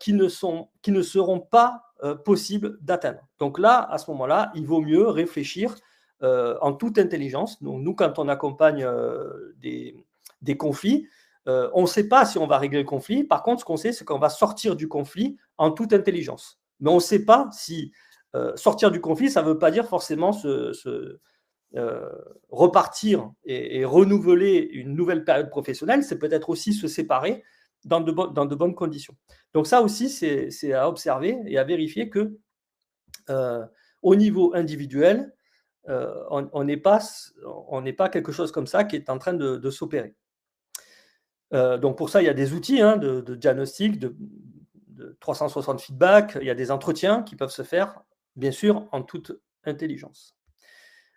qui ne seront pas, possibles d'atteindre. Donc là, à ce moment-là, il vaut mieux réfléchir, en toute intelligence. Donc nous, quand on accompagne, des conflits, on ne sait pas si on va régler le conflit. Par contre, ce qu'on sait, c'est qu'on va sortir du conflit en toute intelligence. Mais on ne sait pas si, sortir du conflit, ça ne veut pas dire forcément repartir et renouveler une nouvelle période professionnelle, c'est peut-être aussi se séparer dans de bonnes conditions. Donc ça aussi, c'est à observer et à vérifier que, au niveau individuel, on n'est pas, quelque chose comme ça qui est en train de s'opérer. Donc pour ça, il y a des outils, hein, de diagnostic, de 360 feedback, il y a des entretiens qui peuvent se faire, bien sûr, en toute intelligence.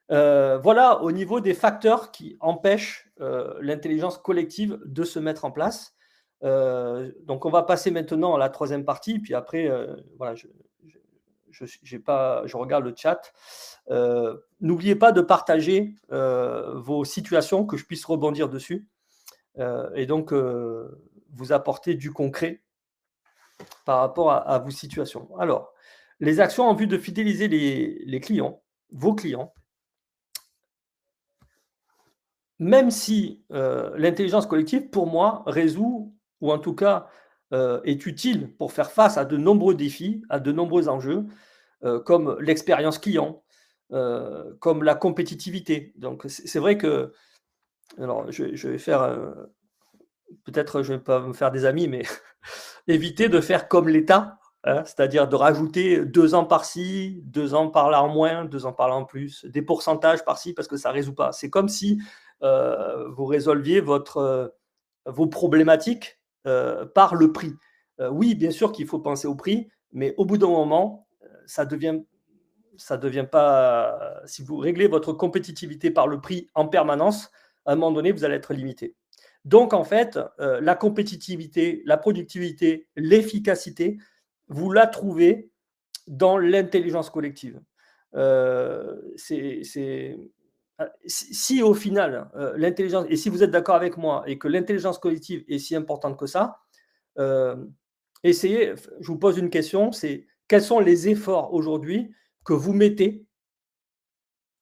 Voilà au niveau des facteurs qui empêchent, l'intelligence collective de se mettre en place. Donc on va passer maintenant à la troisième partie, puis après, voilà, je regarde le chat. N'oubliez pas de partager, vos situations, que je puisse rebondir dessus, et donc vous apporter du concret par rapport à vos situations. Alors, les actions en vue de fidéliser les clients, vos clients. Même si, l'intelligence collective, pour moi, résout ou en tout cas, est utile pour faire face à de nombreux défis, à de nombreux enjeux, comme l'expérience client, comme la compétitivité. Donc c'est vrai que, alors je vais faire, peut-être je vais pas me faire des amis, mais éviter de faire comme l'État, hein, c'est-à-dire de rajouter 2 ans par-ci, 2 ans par-là en moins, 2 ans par-là en plus, des pourcentages par-ci parce que ça ne résout pas. C'est comme si, vous résolviez vos problématiques, par le prix. Oui, bien sûr qu'il faut penser au prix, mais au bout d'un moment, ça devient pas, si vous réglez votre compétitivité par le prix en permanence, à un moment donné, vous allez être limité. Donc en fait, la compétitivité, la productivité, l'efficacité, vous la trouvez dans l'intelligence collective. Si au final, l'intelligence, et si vous êtes d'accord avec moi et que l'intelligence collective est si importante que ça, essayez, je vous pose une question, c'est: quels sont les efforts aujourd'hui que vous mettez,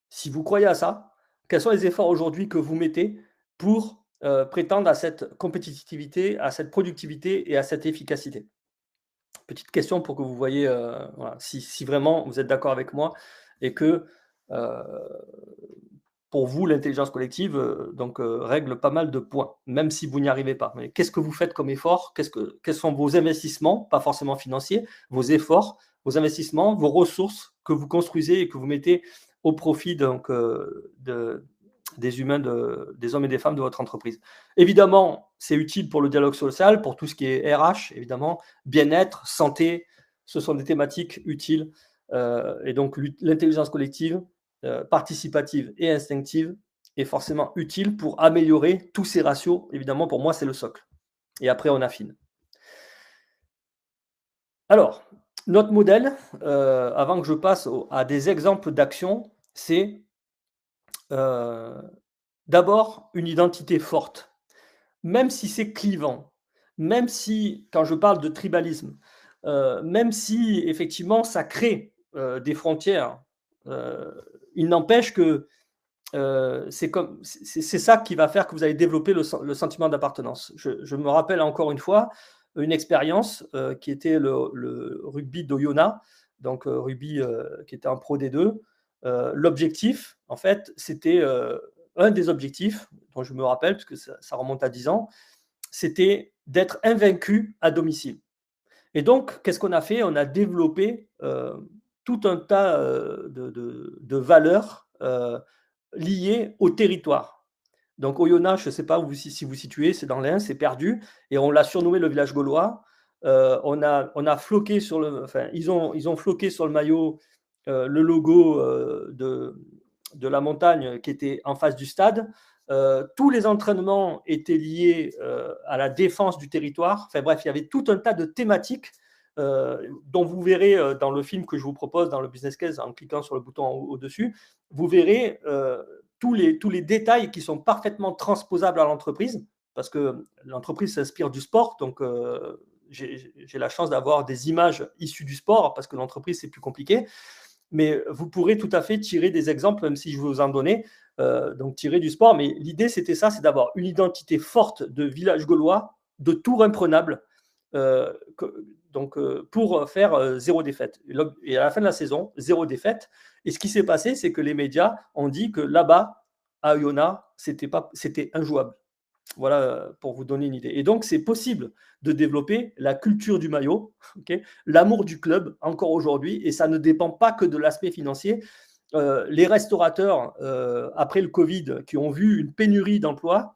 si vous croyez à ça, quels sont les efforts aujourd'hui que vous mettez pour, prétendre à cette compétitivité, à cette productivité et à cette efficacité? Petite question pour que vous voyez, voilà, si vraiment vous êtes d'accord avec moi et que, heu, pour vous, l'intelligence collective, donc règle pas mal de points, même si vous n'y arrivez pas. Mais qu'est-ce que vous faites comme effort? Quels sont vos investissements, pas forcément financiers, vos efforts, vos investissements, vos ressources que vous construisez et que vous mettez au profit donc des humains, des hommes et des femmes de votre entreprise? Évidemment, c'est utile pour le dialogue social, pour tout ce qui est RH, évidemment, bien-être, santé, ce sont des thématiques utiles, et donc l'intelligence collective, participative et instinctive, est forcément utile pour améliorer tous ces ratios. Évidemment, pour moi, c'est le socle. Et après, on affine. Alors, notre modèle, avant que je passe à des exemples d'action, c'est euh, d'abord une identité forte, même si c'est clivant, même si, quand je parle de tribalisme, même si effectivement ça crée des frontières, euh, il n'empêche que c'est ça qui va faire que vous allez développer le sentiment d'appartenance. Je me rappelle encore une fois une expérience qui était le rugby d'Oyonnax, donc rugby qui était en Pro D2. L'objectif, en fait, c'était un des objectifs dont je me rappelle, parce que ça remonte à 10 ans, c'était d'être invaincu à domicile. Et donc, qu'est-ce qu'on a fait? On a développé tout un tas de valeurs liées au territoire. Donc Oyonnax, je ne sais pas si vous situez, c'est dans l'Ain, c'est perdu, et on l'a surnommé le village gaulois. On a floqué sur le, enfin, ils ont floqué sur le maillot le logo de la montagne qui était en face du stade. Tous les entraînements étaient liés à la défense du territoire. Enfin bref, il y avait tout un tas de thématiques dont vous verrez dans le film que je vous propose, dans le business case, en cliquant sur le bouton au-dessus, vous verrez tous les détails qui sont parfaitement transposables à l'entreprise, parce que l'entreprise s'inspire du sport, donc j'ai la chance d'avoir des images issues du sport, parce que l'entreprise, c'est plus compliqué. Mais vous pourrez tout à fait tirer des exemples, même si je vous en donnais, donc tirer du sport. Mais l'idée, c'était ça, c'est d'avoir une identité forte de village gaulois, de tour imprenable, pour faire zéro défaite. Et à la fin de la saison, zéro défaite. Et ce qui s'est passé, c'est que les médias ont dit que là-bas, à Oyonnax, c'était injouable. Voilà, pour vous donner une idée. Et donc, c'est possible de développer la culture du maillot, okay, l'amour du club encore aujourd'hui, et ça ne dépend pas que de l'aspect financier. Les restaurateurs, après le Covid, qui ont vu une pénurie d'emplois,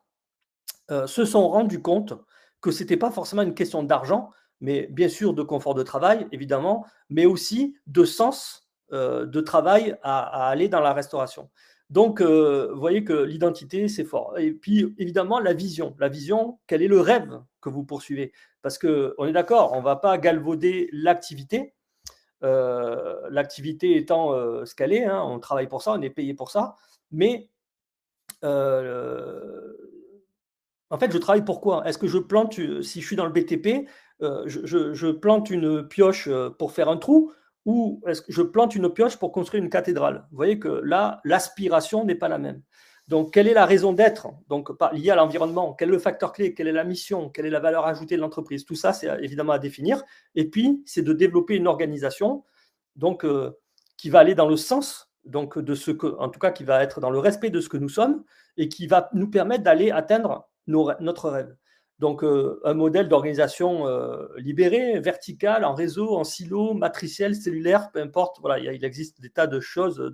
se sont rendus compte que ce n'était pas forcément une question d'argent, mais bien sûr de confort de travail, évidemment, mais aussi de sens de travail à aller dans la restauration. Donc, vous voyez que l'identité, c'est fort. Et puis, évidemment, la vision. La vision, quel est le rêve que vous poursuivez? Parce qu'on est d'accord, on ne va pas galvauder l'activité. L'activité étant ce qu'elle est, hein, on travaille pour ça, on est payé pour ça. Mais en fait, je travaille pour quoi? Est-ce que je plante, si je suis dans le BTP, je plante une pioche pour faire un trou, ou est-ce que je plante une pioche pour construire une cathédrale? Vous voyez que là, l'aspiration n'est pas la même. Donc, quelle est la raison d'être? Donc, liée à l'environnement, quel est le facteur clé? Quelle est la mission? Quelle est la valeur ajoutée de l'entreprise? Tout ça, c'est évidemment à définir. Et puis, c'est de développer une organisation donc, qui va aller dans le sens donc, de ce que, en tout cas, qui va être dans le respect de ce que nous sommes et qui va nous permettre d'aller atteindre notre rêve. Donc, un modèle d'organisation libéré, vertical, en réseau, en silo, matriciel, cellulaire, peu importe. Voilà, il existe des tas de choses,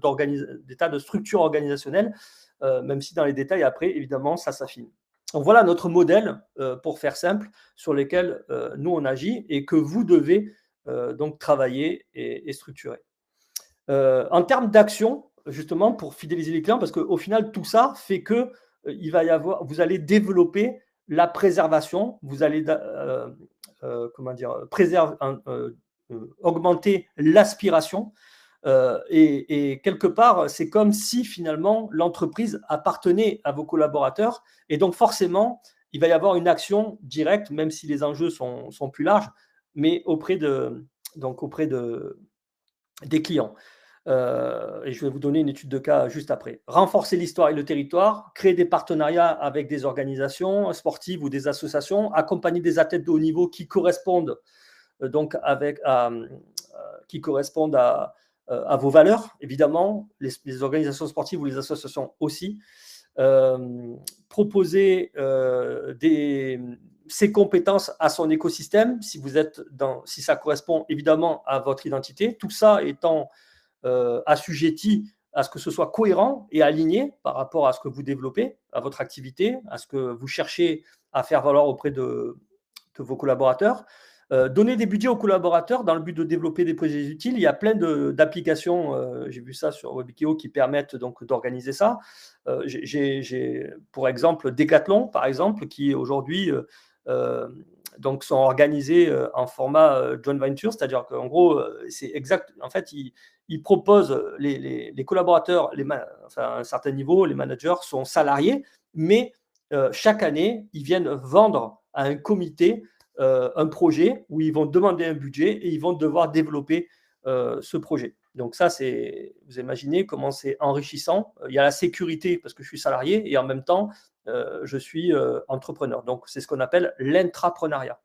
des tas de structures organisationnelles, même si dans les détails, après, évidemment, ça s'affine. Donc, voilà notre modèle, pour faire simple, sur lequel nous, on agit et que vous devez donc travailler et structurer. En termes d'action, justement, pour fidéliser les clients, parce qu'au final, tout ça fait que vous allez développer la préservation, vous allez augmenter l'aspiration. Et quelque part, c'est comme si finalement l'entreprise appartenait à vos collaborateurs. Et donc forcément, il va y avoir une action directe, même si les enjeux sont plus larges, mais auprès des clients. Et je vais vous donner une étude de cas juste après. Renforcer l'histoire et le territoire, créer des partenariats avec des organisations sportives ou des associations, accompagner des athlètes de haut niveau qui correspondent qui correspondent à vos valeurs, évidemment, les organisations sportives ou les associations aussi. Proposer ses compétences à son écosystème, si ça correspond évidemment à votre identité, tout ça étant assujetti à ce que ce soit cohérent et aligné par rapport à ce que vous développez, à votre activité, à ce que vous cherchez à faire valoir auprès de vos collaborateurs. Donner des budgets aux collaborateurs dans le but de développer des projets utiles. Il y a plein d'applications, j'ai vu ça sur Webikio, qui permettent donc d'organiser ça. J'ai pour exemple Decathlon, par exemple, qui aujourd'hui donc sont organisés en format joint venture, c'est-à-dire qu'en gros, c'est exact. En fait, ils proposent les collaborateurs, enfin, à un certain niveau, les managers sont salariés, mais chaque année, ils viennent vendre à un comité un projet où ils vont demander un budget et ils vont devoir développer ce projet. Donc ça, vous imaginez comment c'est enrichissant. Il y a la sécurité parce que je suis salarié et en même temps, je suis entrepreneur. Donc c'est ce qu'on appelle l'intrapreneuriat.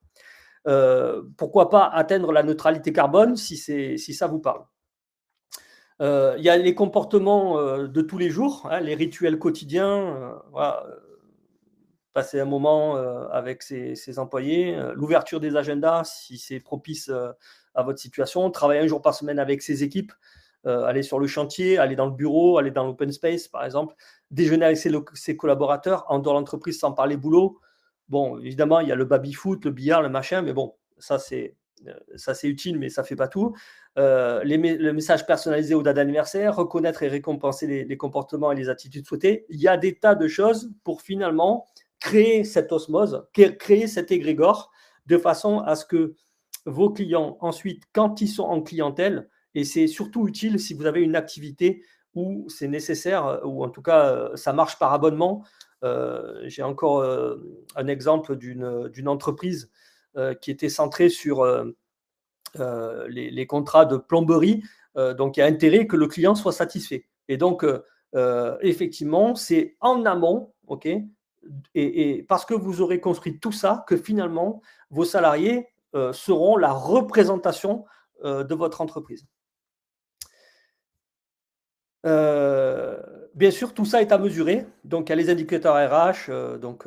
Pourquoi pas atteindre la neutralité carbone si ça vous parle. Il y a les comportements de tous les jours, hein, les rituels quotidiens. Voilà, passer un moment avec ses employés, l'ouverture des agendas si c'est propice à votre situation, travailler un jour par semaine avec ses équipes, aller sur le chantier, aller dans le bureau, aller dans l'open space, par exemple, déjeuner avec ses collaborateurs, en dehors de l'entreprise sans parler boulot. Bon, évidemment, il y a le baby-foot, le billard, le machin, mais bon, ça c'est utile, mais ça ne fait pas tout. Le message personnalisé aux dates d'anniversaire, reconnaître et récompenser les comportements et les attitudes souhaitées. Il y a des tas de choses pour finalement créer cette osmose, créer cet égrégore, de façon à ce que vos clients, ensuite, quand ils sont en clientèle, et c'est surtout utile si vous avez une activité où c'est nécessaire, ou en tout cas, ça marche par abonnement. J'ai encore un exemple d'une entreprise qui était centrée sur les contrats de plomberie. Donc, il y a intérêt que le client soit satisfait. Et donc, effectivement, c'est en amont, OK, et parce que vous aurez construit tout ça, que finalement, vos salariés seront la représentation de votre entreprise. Bien sûr, tout ça est à mesurer. Donc, il y a les indicateurs RH, donc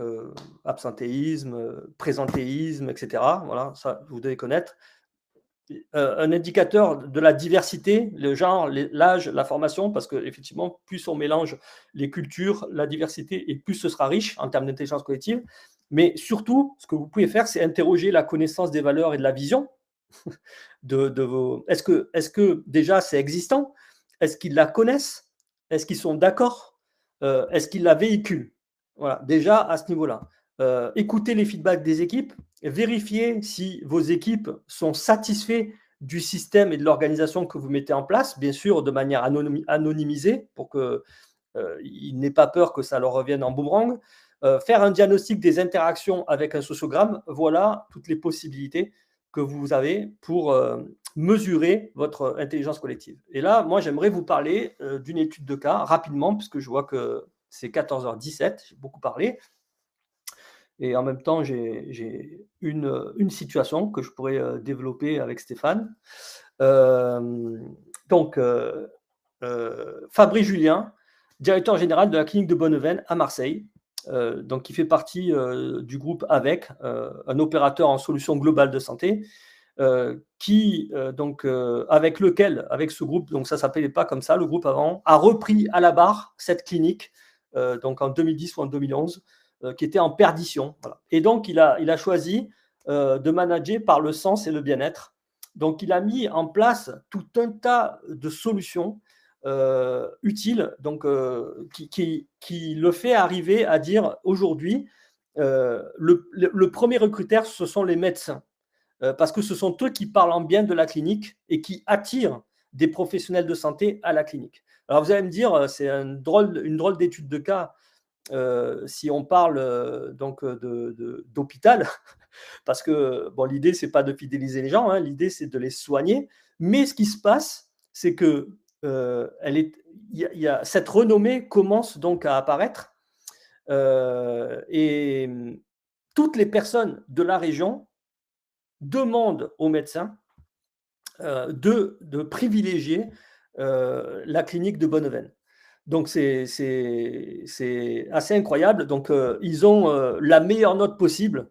absentéisme, présentéisme, etc. Voilà, ça, vous devez connaître. Un indicateur de la diversité, le genre, l'âge, la formation, parce qu'effectivement, plus on mélange les cultures, la diversité, et plus ce sera riche en termes d'intelligence collective. Mais surtout, ce que vous pouvez faire, c'est interroger la connaissance des valeurs et de la vision de vos. Est-ce que déjà c'est existant? Est-ce qu'ils la connaissent? Est-ce qu'ils sont d'accord? Est-ce qu'ils la véhiculent? Voilà, déjà à ce niveau-là. Écoutez les feedbacks des équipes, vérifiez si vos équipes sont satisfaits du système et de l'organisation que vous mettez en place, bien sûr de manière anonymisée, pour qu'ils n'aient pas peur que ça leur revienne en boomerang. Faire un diagnostic des interactions avec un sociogramme, voilà toutes les possibilités que vous avez pour mesurer votre intelligence collective. Et là, moi, j'aimerais vous parler d'une étude de cas rapidement, puisque je vois que c'est 14h17, j'ai beaucoup parlé. Et en même temps, j'ai une situation que je pourrais développer avec Stéphane. Donc, Fabrice Julien, directeur général de la clinique de Bonneveine à Marseille, donc qui fait partie du groupe AVEC, un opérateur en solutions globales de santé, avec ce groupe, donc ça s'appelait pas comme ça, le groupe avant, a repris à la barre cette clinique, donc en 2010 ou en 2011, qui était en perdition. Voilà. Et donc, il a choisi de manager par le sens et le bien-être. Donc, il a mis en place tout un tas de solutions utiles, donc, qui le fait arriver à dire aujourd'hui, le premier recruteur, ce sont les médecins. Parce que ce sont eux qui parlent en bien de la clinique et qui attirent des professionnels de santé à la clinique. Alors vous allez me dire, c'est une drôle d'étude de cas si on parle d'hôpital, parce que bon, l'idée, c'est pas de fidéliser les gens, hein, l'idée, c'est de les soigner. Mais ce qui se passe, c'est que cette renommée commence donc à apparaître et toutes les personnes de la région demandent aux médecins de privilégier la clinique de Bonneveine. Donc, c'est assez incroyable. Donc, ils ont la meilleure note possible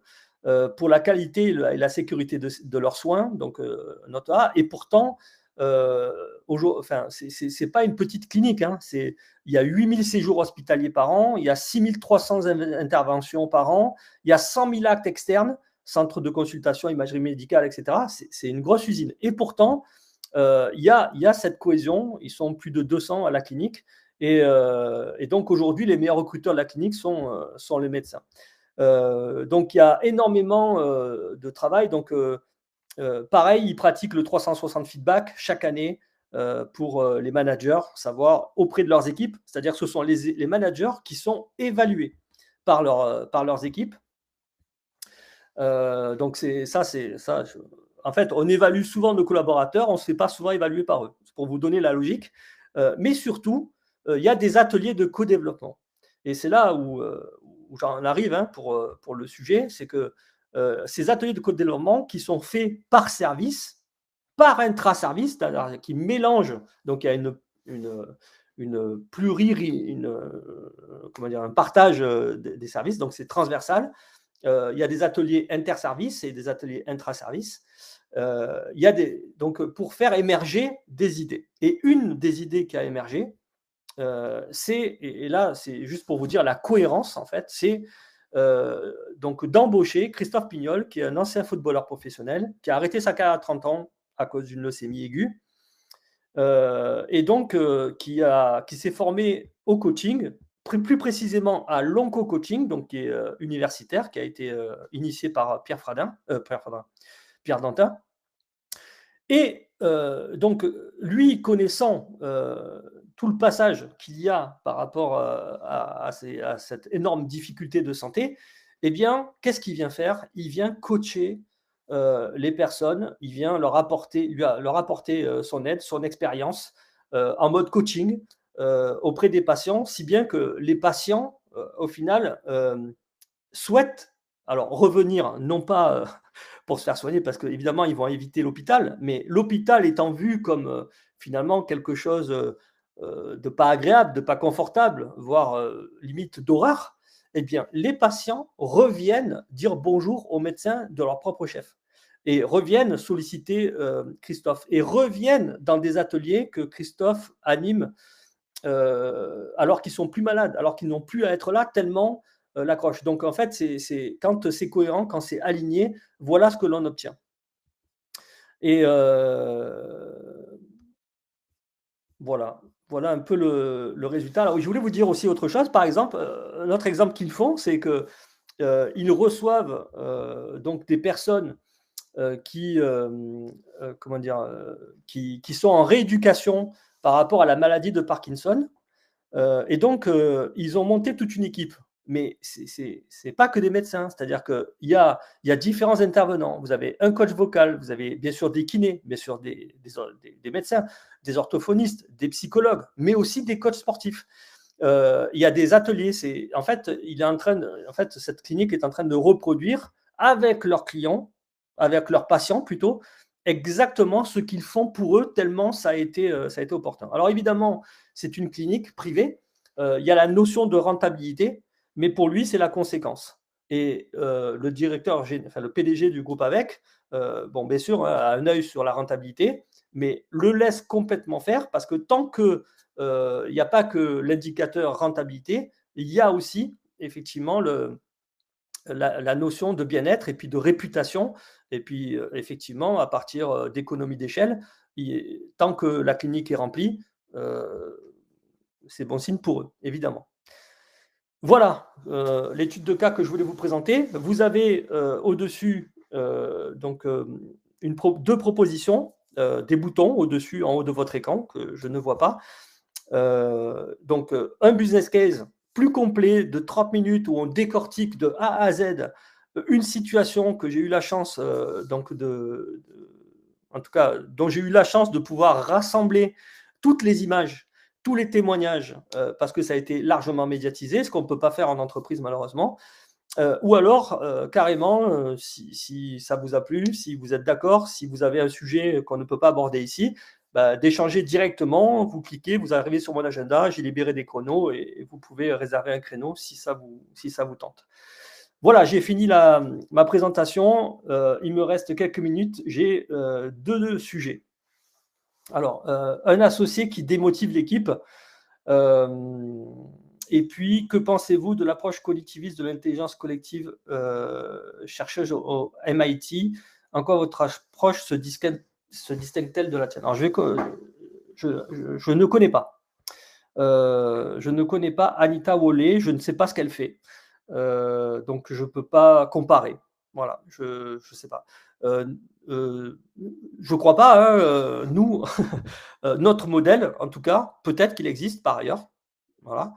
pour la qualité et la sécurité de leurs soins, donc note A. Et pourtant, c'est pas une petite clinique. Hein. Il y a 8000 séjours hospitaliers par an, il y a 6300 interventions par an, il y a 100 000 actes externes, centres de consultation, imagerie médicale, etc. C'est une grosse usine. Et pourtant, il y a cette cohésion. Ils sont plus de 200 à la clinique. Et donc, aujourd'hui, les meilleurs recruteurs de la clinique sont les médecins. Donc, il y a énormément de travail. Donc, pareil, ils pratiquent le 360 feedback chaque année pour les managers, savoir auprès de leurs équipes. C'est-à-dire que ce sont les managers qui sont évalués par leurs équipes. Donc, en fait, on évalue souvent nos collaborateurs, on ne se fait pas souvent évaluer par eux. C'est pour vous donner la logique. Mais surtout, il y a des ateliers de co-développement. Et c'est là où j'en arrive pour le sujet, c'est que ces ateliers de co-développement qui sont faits par service, par intra-service, c'est-à-dire qui mélangent, donc il y a un partage des services, donc c'est transversal. Il y a des ateliers interservices et des ateliers intra-services. il y a donc pour faire émerger des idées. Et une des idées qui a émergé, et là, c'est juste pour vous dire la cohérence, en fait, c'est donc d'embaucher Christophe Pignol, qui est un ancien footballeur professionnel, qui a arrêté sa carrière à 30 ans à cause d'une leucémie aiguë, et donc qui s'est formé au coaching, plus précisément à l'onco-coaching, donc qui est universitaire, qui a été initié par Pierre Dantin. Et donc, lui, connaissant tout le passage qu'il y a par rapport à cette énorme difficulté de santé, eh bien, qu'est-ce qu'il vient faire? Il vient coacher les personnes, il vient leur apporter son aide, son expérience en mode coaching auprès des patients, si bien que les patients, au final, souhaitent alors revenir, non pas pour se faire soigner, parce qu'évidemment, ils vont éviter l'hôpital, mais l'hôpital étant vu comme finalement quelque chose de pas agréable, de pas confortable, voire limite d'horreur, eh bien, les patients reviennent dire bonjour aux médecins de leur propre chef et reviennent solliciter Christophe et reviennent dans des ateliers que Christophe anime alors qu'ils sont plus malades, alors qu'ils n'ont plus à être là tellement l'accroche. Donc en fait, quand c'est cohérent, quand c'est aligné, voilà ce que l'on obtient. Et voilà un peu le résultat. Alors, je voulais vous dire aussi autre chose. Par exemple, un autre exemple qu'ils font, c'est qu'ils reçoivent donc des personnes qui sont en rééducation par rapport à la maladie de Parkinson. Et donc, ils ont monté toute une équipe. Mais c'est pas que des médecins, c'est-à-dire qu'il y a différents intervenants. Vous avez un coach vocal, vous avez bien sûr des kinés, bien sûr des médecins, des orthophonistes, des psychologues, mais aussi des coachs sportifs. Il y a des ateliers. En fait, cette clinique est en train de reproduire avec leurs clients, avec leurs patients plutôt, exactement ce qu'ils font pour eux, tellement ça a été opportun. Alors évidemment, c'est une clinique privée. Il y a la notion de rentabilité, mais pour lui, c'est la conséquence. Et le le PDG du groupe avec, bon, bien sûr, a un œil sur la rentabilité, mais le laisse complètement faire parce que tant que il n'y a pas que l'indicateur rentabilité, il y a aussi effectivement la notion de bien-être et puis de réputation. Et puis effectivement, à partir d'économies d'échelle, tant que la clinique est remplie, c'est bon signe pour eux, évidemment. Voilà l'étude de cas que je voulais vous présenter. Vous avez au-dessus deux propositions, des boutons au-dessus, en haut de votre écran, que je ne vois pas. Donc, un business case plus complet de 30 minutes où on décortique de A à Z une situation que j'ai eu la chance en tout cas, dont j'ai eu la chance de pouvoir rassembler toutes les images, tous les témoignages, parce que ça a été largement médiatisé, ce qu'on ne peut pas faire en entreprise malheureusement. Ou alors, carrément, si ça vous a plu, si vous êtes d'accord, si vous avez un sujet qu'on ne peut pas aborder ici, d'échanger directement, vous cliquez, vous arrivez sur mon agenda, j'ai libéré des chronos et vous pouvez réserver un créneau si ça vous tente. Voilà, j'ai fini ma présentation. Il me reste quelques minutes. J'ai deux sujets. Alors, un associé qui démotive l'équipe. Et puis, que pensez-vous de l'approche cognitiviste de l'intelligence collective chercheuse au MIT? En quoi votre approche se distingue-t-elle de la tienne? Alors, je ne connais pas. Je ne connais pas Anita Wolé, je ne sais pas ce qu'elle fait. Donc, je ne peux pas comparer. Voilà, je ne sais pas. Je ne crois pas, hein, nous, notre modèle, en tout cas, peut-être qu'il existe par ailleurs. Voilà.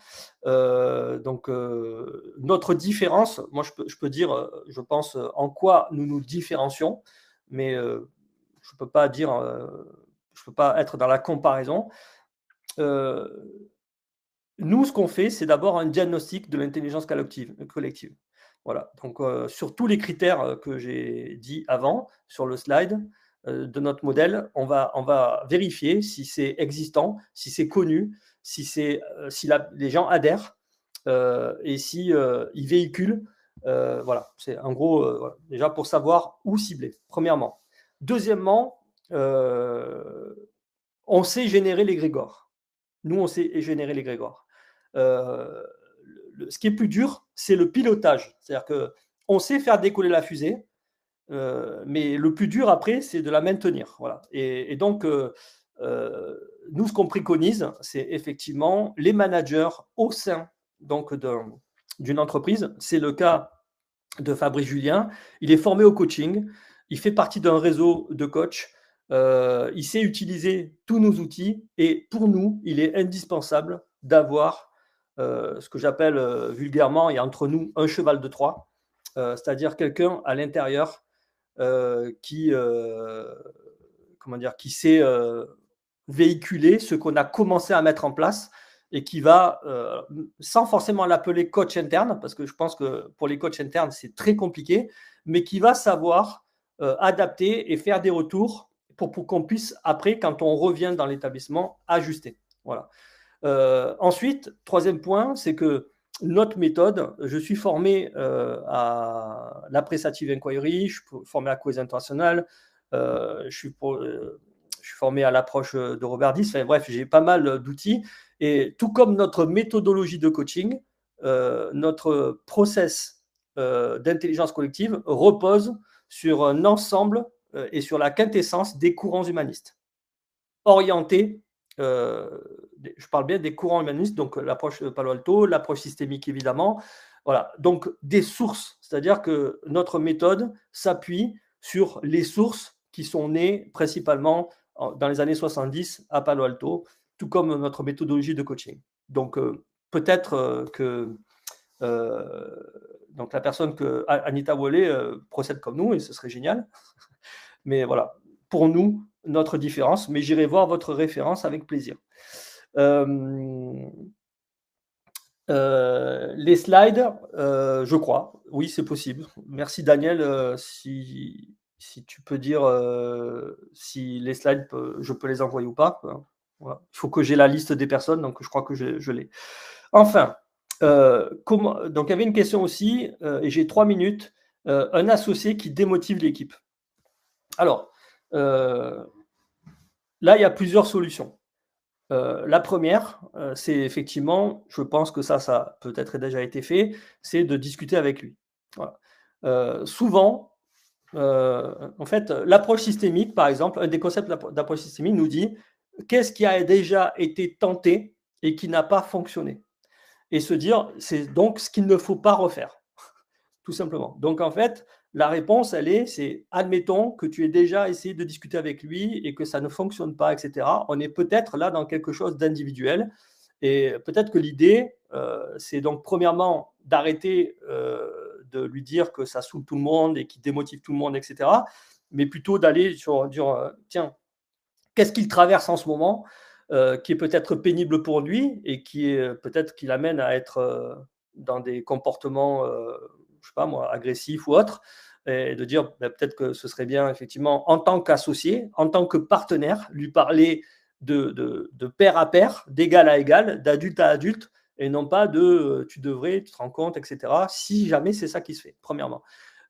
Donc, notre différence, moi, je peux dire, je pense, en quoi nous nous différencions, mais je ne peux pas dire, je ne peux pas être dans la comparaison. Nous, ce qu'on fait, c'est d'abord un diagnostic de l'intelligence collective. Voilà. Donc, sur tous les critères que j'ai dit avant, sur le slide de notre modèle, on va vérifier si c'est existant, si c'est connu, si les gens adhèrent et si ils véhiculent. Voilà. C'est en gros, voilà, déjà pour savoir où cibler, premièrement. Deuxièmement, on sait générer l'égrégore. Nous, on sait générer l'égrégore. Ce qui est plus dur, c'est le pilotage. C'est-à-dire qu'on sait faire décoller la fusée, mais le plus dur après, c'est de la maintenir. Voilà. Et donc, nous, ce qu'on préconise, c'est effectivement les managers au sein donc, d'une entreprise. C'est le cas de Fabrice Julien. Il est formé au coaching, il fait partie d'un réseau de coachs, il sait utiliser tous nos outils et pour nous, il est indispensable d'avoir ce que j'appelle vulgairement et entre nous un cheval de Troie, c'est-à-dire quelqu'un à l'intérieur qui, comment dire, qui sait véhiculer ce qu'on a commencé à mettre en place et qui va, sans forcément l'appeler coach interne, parce que je pense que pour les coachs internes, c'est très compliqué, mais qui va savoir adapter et faire des retours pour qu'on puisse, après, quand on revient dans l'établissement, ajuster. Voilà. Ensuite, troisième point, c'est que notre méthode, je suis formé à l'Appreciative Inquiry, je suis formé à Quiz International, je suis formé à l'approche de Robert Diss. Enfin, bref, j'ai pas mal d'outils. Et tout comme notre méthodologie de coaching, notre process d'intelligence collective repose sur un ensemble et sur la quintessence des courants humanistes, orientés, je parle bien des courants humanistes, donc l'approche Palo Alto, l'approche systémique évidemment. Voilà, donc des sources, c'est-à-dire que notre méthode s'appuie sur les sources qui sont nées principalement dans les années 70 à Palo Alto, tout comme notre méthodologie de coaching. Donc peut-être que donc la personne que Anita Wolé procède comme nous et ce serait génial. Mais voilà, pour nous, notre différence. Mais j'irai voir votre référence avec plaisir. Les slides, je crois. Oui, c'est possible. Merci Daniel. Si tu peux dire si les slides, je peux les envoyer ou pas. Voilà. Il faut que j'ai la liste des personnes, donc je crois que je l'ai. Enfin, donc il y avait une question aussi, et j'ai 3 minutes. Un associé qui démotive l'équipe. Alors, là, il y a plusieurs solutions. La première, c'est effectivement, je pense que ça peut-être déjà été fait, c'est de discuter avec lui. Voilà. Souvent, en fait, l'approche systémique, par exemple, un des concepts d'approche systémique nous dit qu'est-ce qui a déjà été tenté et qui n'a pas fonctionné. Et se dire, c'est donc ce qu'il ne faut pas refaire, tout simplement. Donc, en fait, la réponse, c'est admettons que tu aies déjà essayé de discuter avec lui et que ça ne fonctionne pas, etc. On est peut-être là dans quelque chose d'individuel. Et peut-être que l'idée, c'est donc premièrement d'arrêter de lui dire que ça saoule tout le monde et qu'il démotive tout le monde, etc. Mais plutôt d'aller sur dire, tiens, qu'est-ce qu'il traverse en ce moment qui est peut-être pénible pour lui et qui est peut-être qui l'amène à être dans des comportements, je sais pas moi, agressifs ou autres, et de dire peut-être que ce serait bien effectivement en tant qu'associé, en tant que partenaire, lui parler de pair à pair, d'égal à égal, d'adulte à adulte, et non pas de tu devrais, tu te rends compte, etc. Si jamais c'est ça qui se fait, premièrement.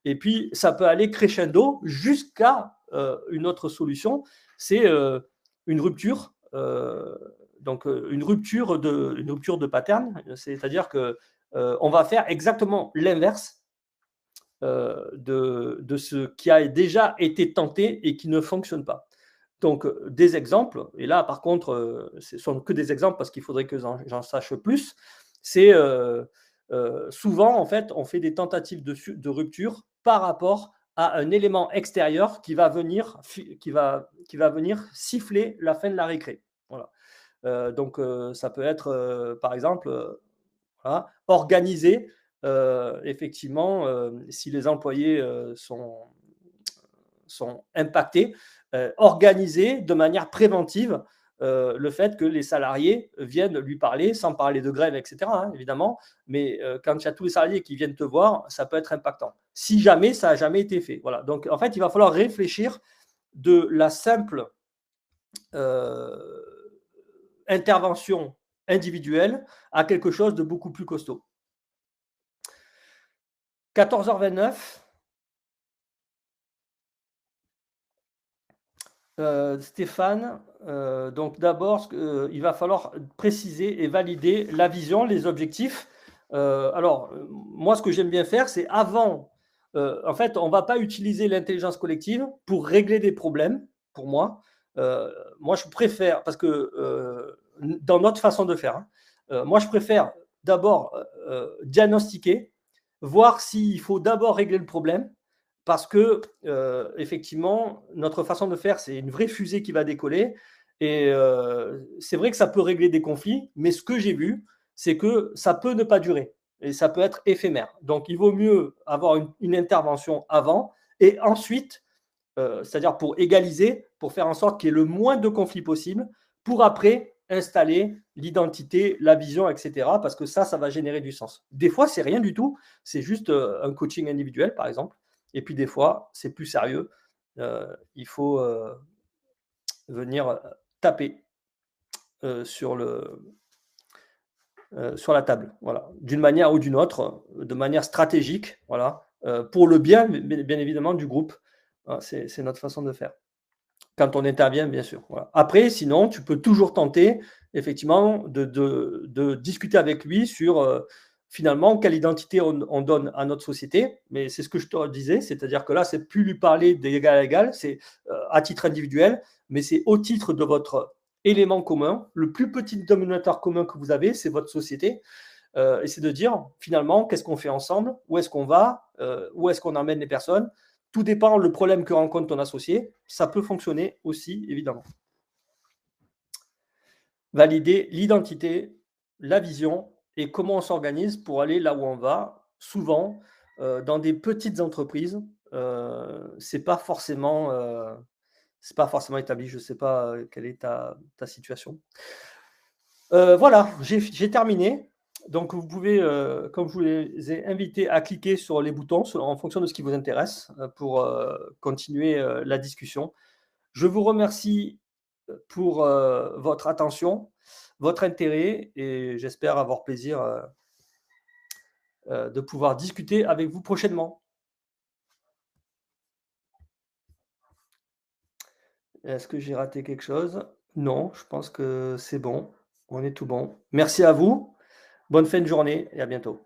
Et puis ça peut aller crescendo jusqu'à une autre solution, c'est une rupture, donc une rupture de pattern, c'est-à-dire que on va faire exactement l'inverse de ce qui a déjà été tenté et qui ne fonctionne pas. Donc des exemples, et là par contre, ce sont que des exemples parce qu'il faudrait que j'en sache plus. C'est souvent en fait, on fait des tentatives de rupture par rapport à un élément extérieur qui va venir siffler la fin de la récré. Voilà. Donc ça peut être par exemple voilà, organiser effectivement si les employés sont impactés, organiser de manière préventive le fait que les salariés viennent lui parler, sans parler de grève, etc., hein, évidemment, mais quand il y a tous les salariés qui viennent te voir, ça peut être impactant. Si jamais ça n'a jamais été fait. Voilà. Donc, en fait, il va falloir réfléchir de la simple intervention individuelle à quelque chose de beaucoup plus costaud. 14h29. Stéphane, donc d'abord, il va falloir préciser et valider la vision, les objectifs. Alors, moi, ce que j'aime bien faire, c'est avant, en fait, on va pas utiliser l'intelligence collective pour régler des problèmes, pour moi. Moi, je préfère parce que, dans notre façon de faire, hein, moi, je préfère d'abord, diagnostiquer, voir s'il faut d'abord régler le problème parce que, effectivement, notre façon de faire, c'est une vraie fusée qui va décoller et c'est vrai que ça peut régler des conflits, mais ce que j'ai vu, c'est que ça peut ne pas durer et ça peut être éphémère. Donc il vaut mieux avoir une intervention avant et ensuite, c'est-à-dire pour égaliser, pour faire en sorte qu'il y ait le moins de conflits possible, pour après installer l'identité, la vision, et cetera, parce que ça va générer du sens. Des fois, c'est rien du tout, c'est juste, un coaching individuel, par exemple, et puis des fois, c'est plus sérieux, il faut, venir, taper, sur sur la table, voilà. D'une manière ou d'une autre, de manière stratégique, voilà, pour le bien, bien évidemment, du groupe. Voilà, c'est notre façon de faire. Quand on intervient, bien sûr, voilà. Après, sinon, tu peux toujours tenter, effectivement, de discuter avec lui sur, finalement, quelle identité on donne à notre société. Mais c'est ce que je te disais, c'est-à-dire que là, c'est plus lui parler d'égal à égal, c'est, à titre individuel, mais c'est au titre de votre élément commun. Le plus petit dénominateur commun que vous avez, c'est votre société. Et c'est de dire, finalement, qu'est-ce qu'on fait ensemble? Où est-ce qu'on va? Où est-ce qu'on emmène les personnes? Tout dépend le problème que rencontre ton associé. Ça peut fonctionner aussi, évidemment. Valider l'identité, la vision et comment on s'organise pour aller là où on va. Souvent, dans des petites entreprises, c'est pas forcément établi. Je ne sais pas quelle est ta situation. Voilà, j'ai terminé. Donc vous pouvez, comme je vous les ai invités à cliquer sur les boutons en fonction de ce qui vous intéresse, pour, continuer, la discussion. Je vous remercie, pour, votre attention, votre intérêt et j'espère avoir plaisir, de pouvoir discuter avec vous prochainement. Est-ce que j'ai raté quelque chose? Non, je pense que c'est bon. On est tout bon. Merci à vous. Bonne fin de journée et à bientôt.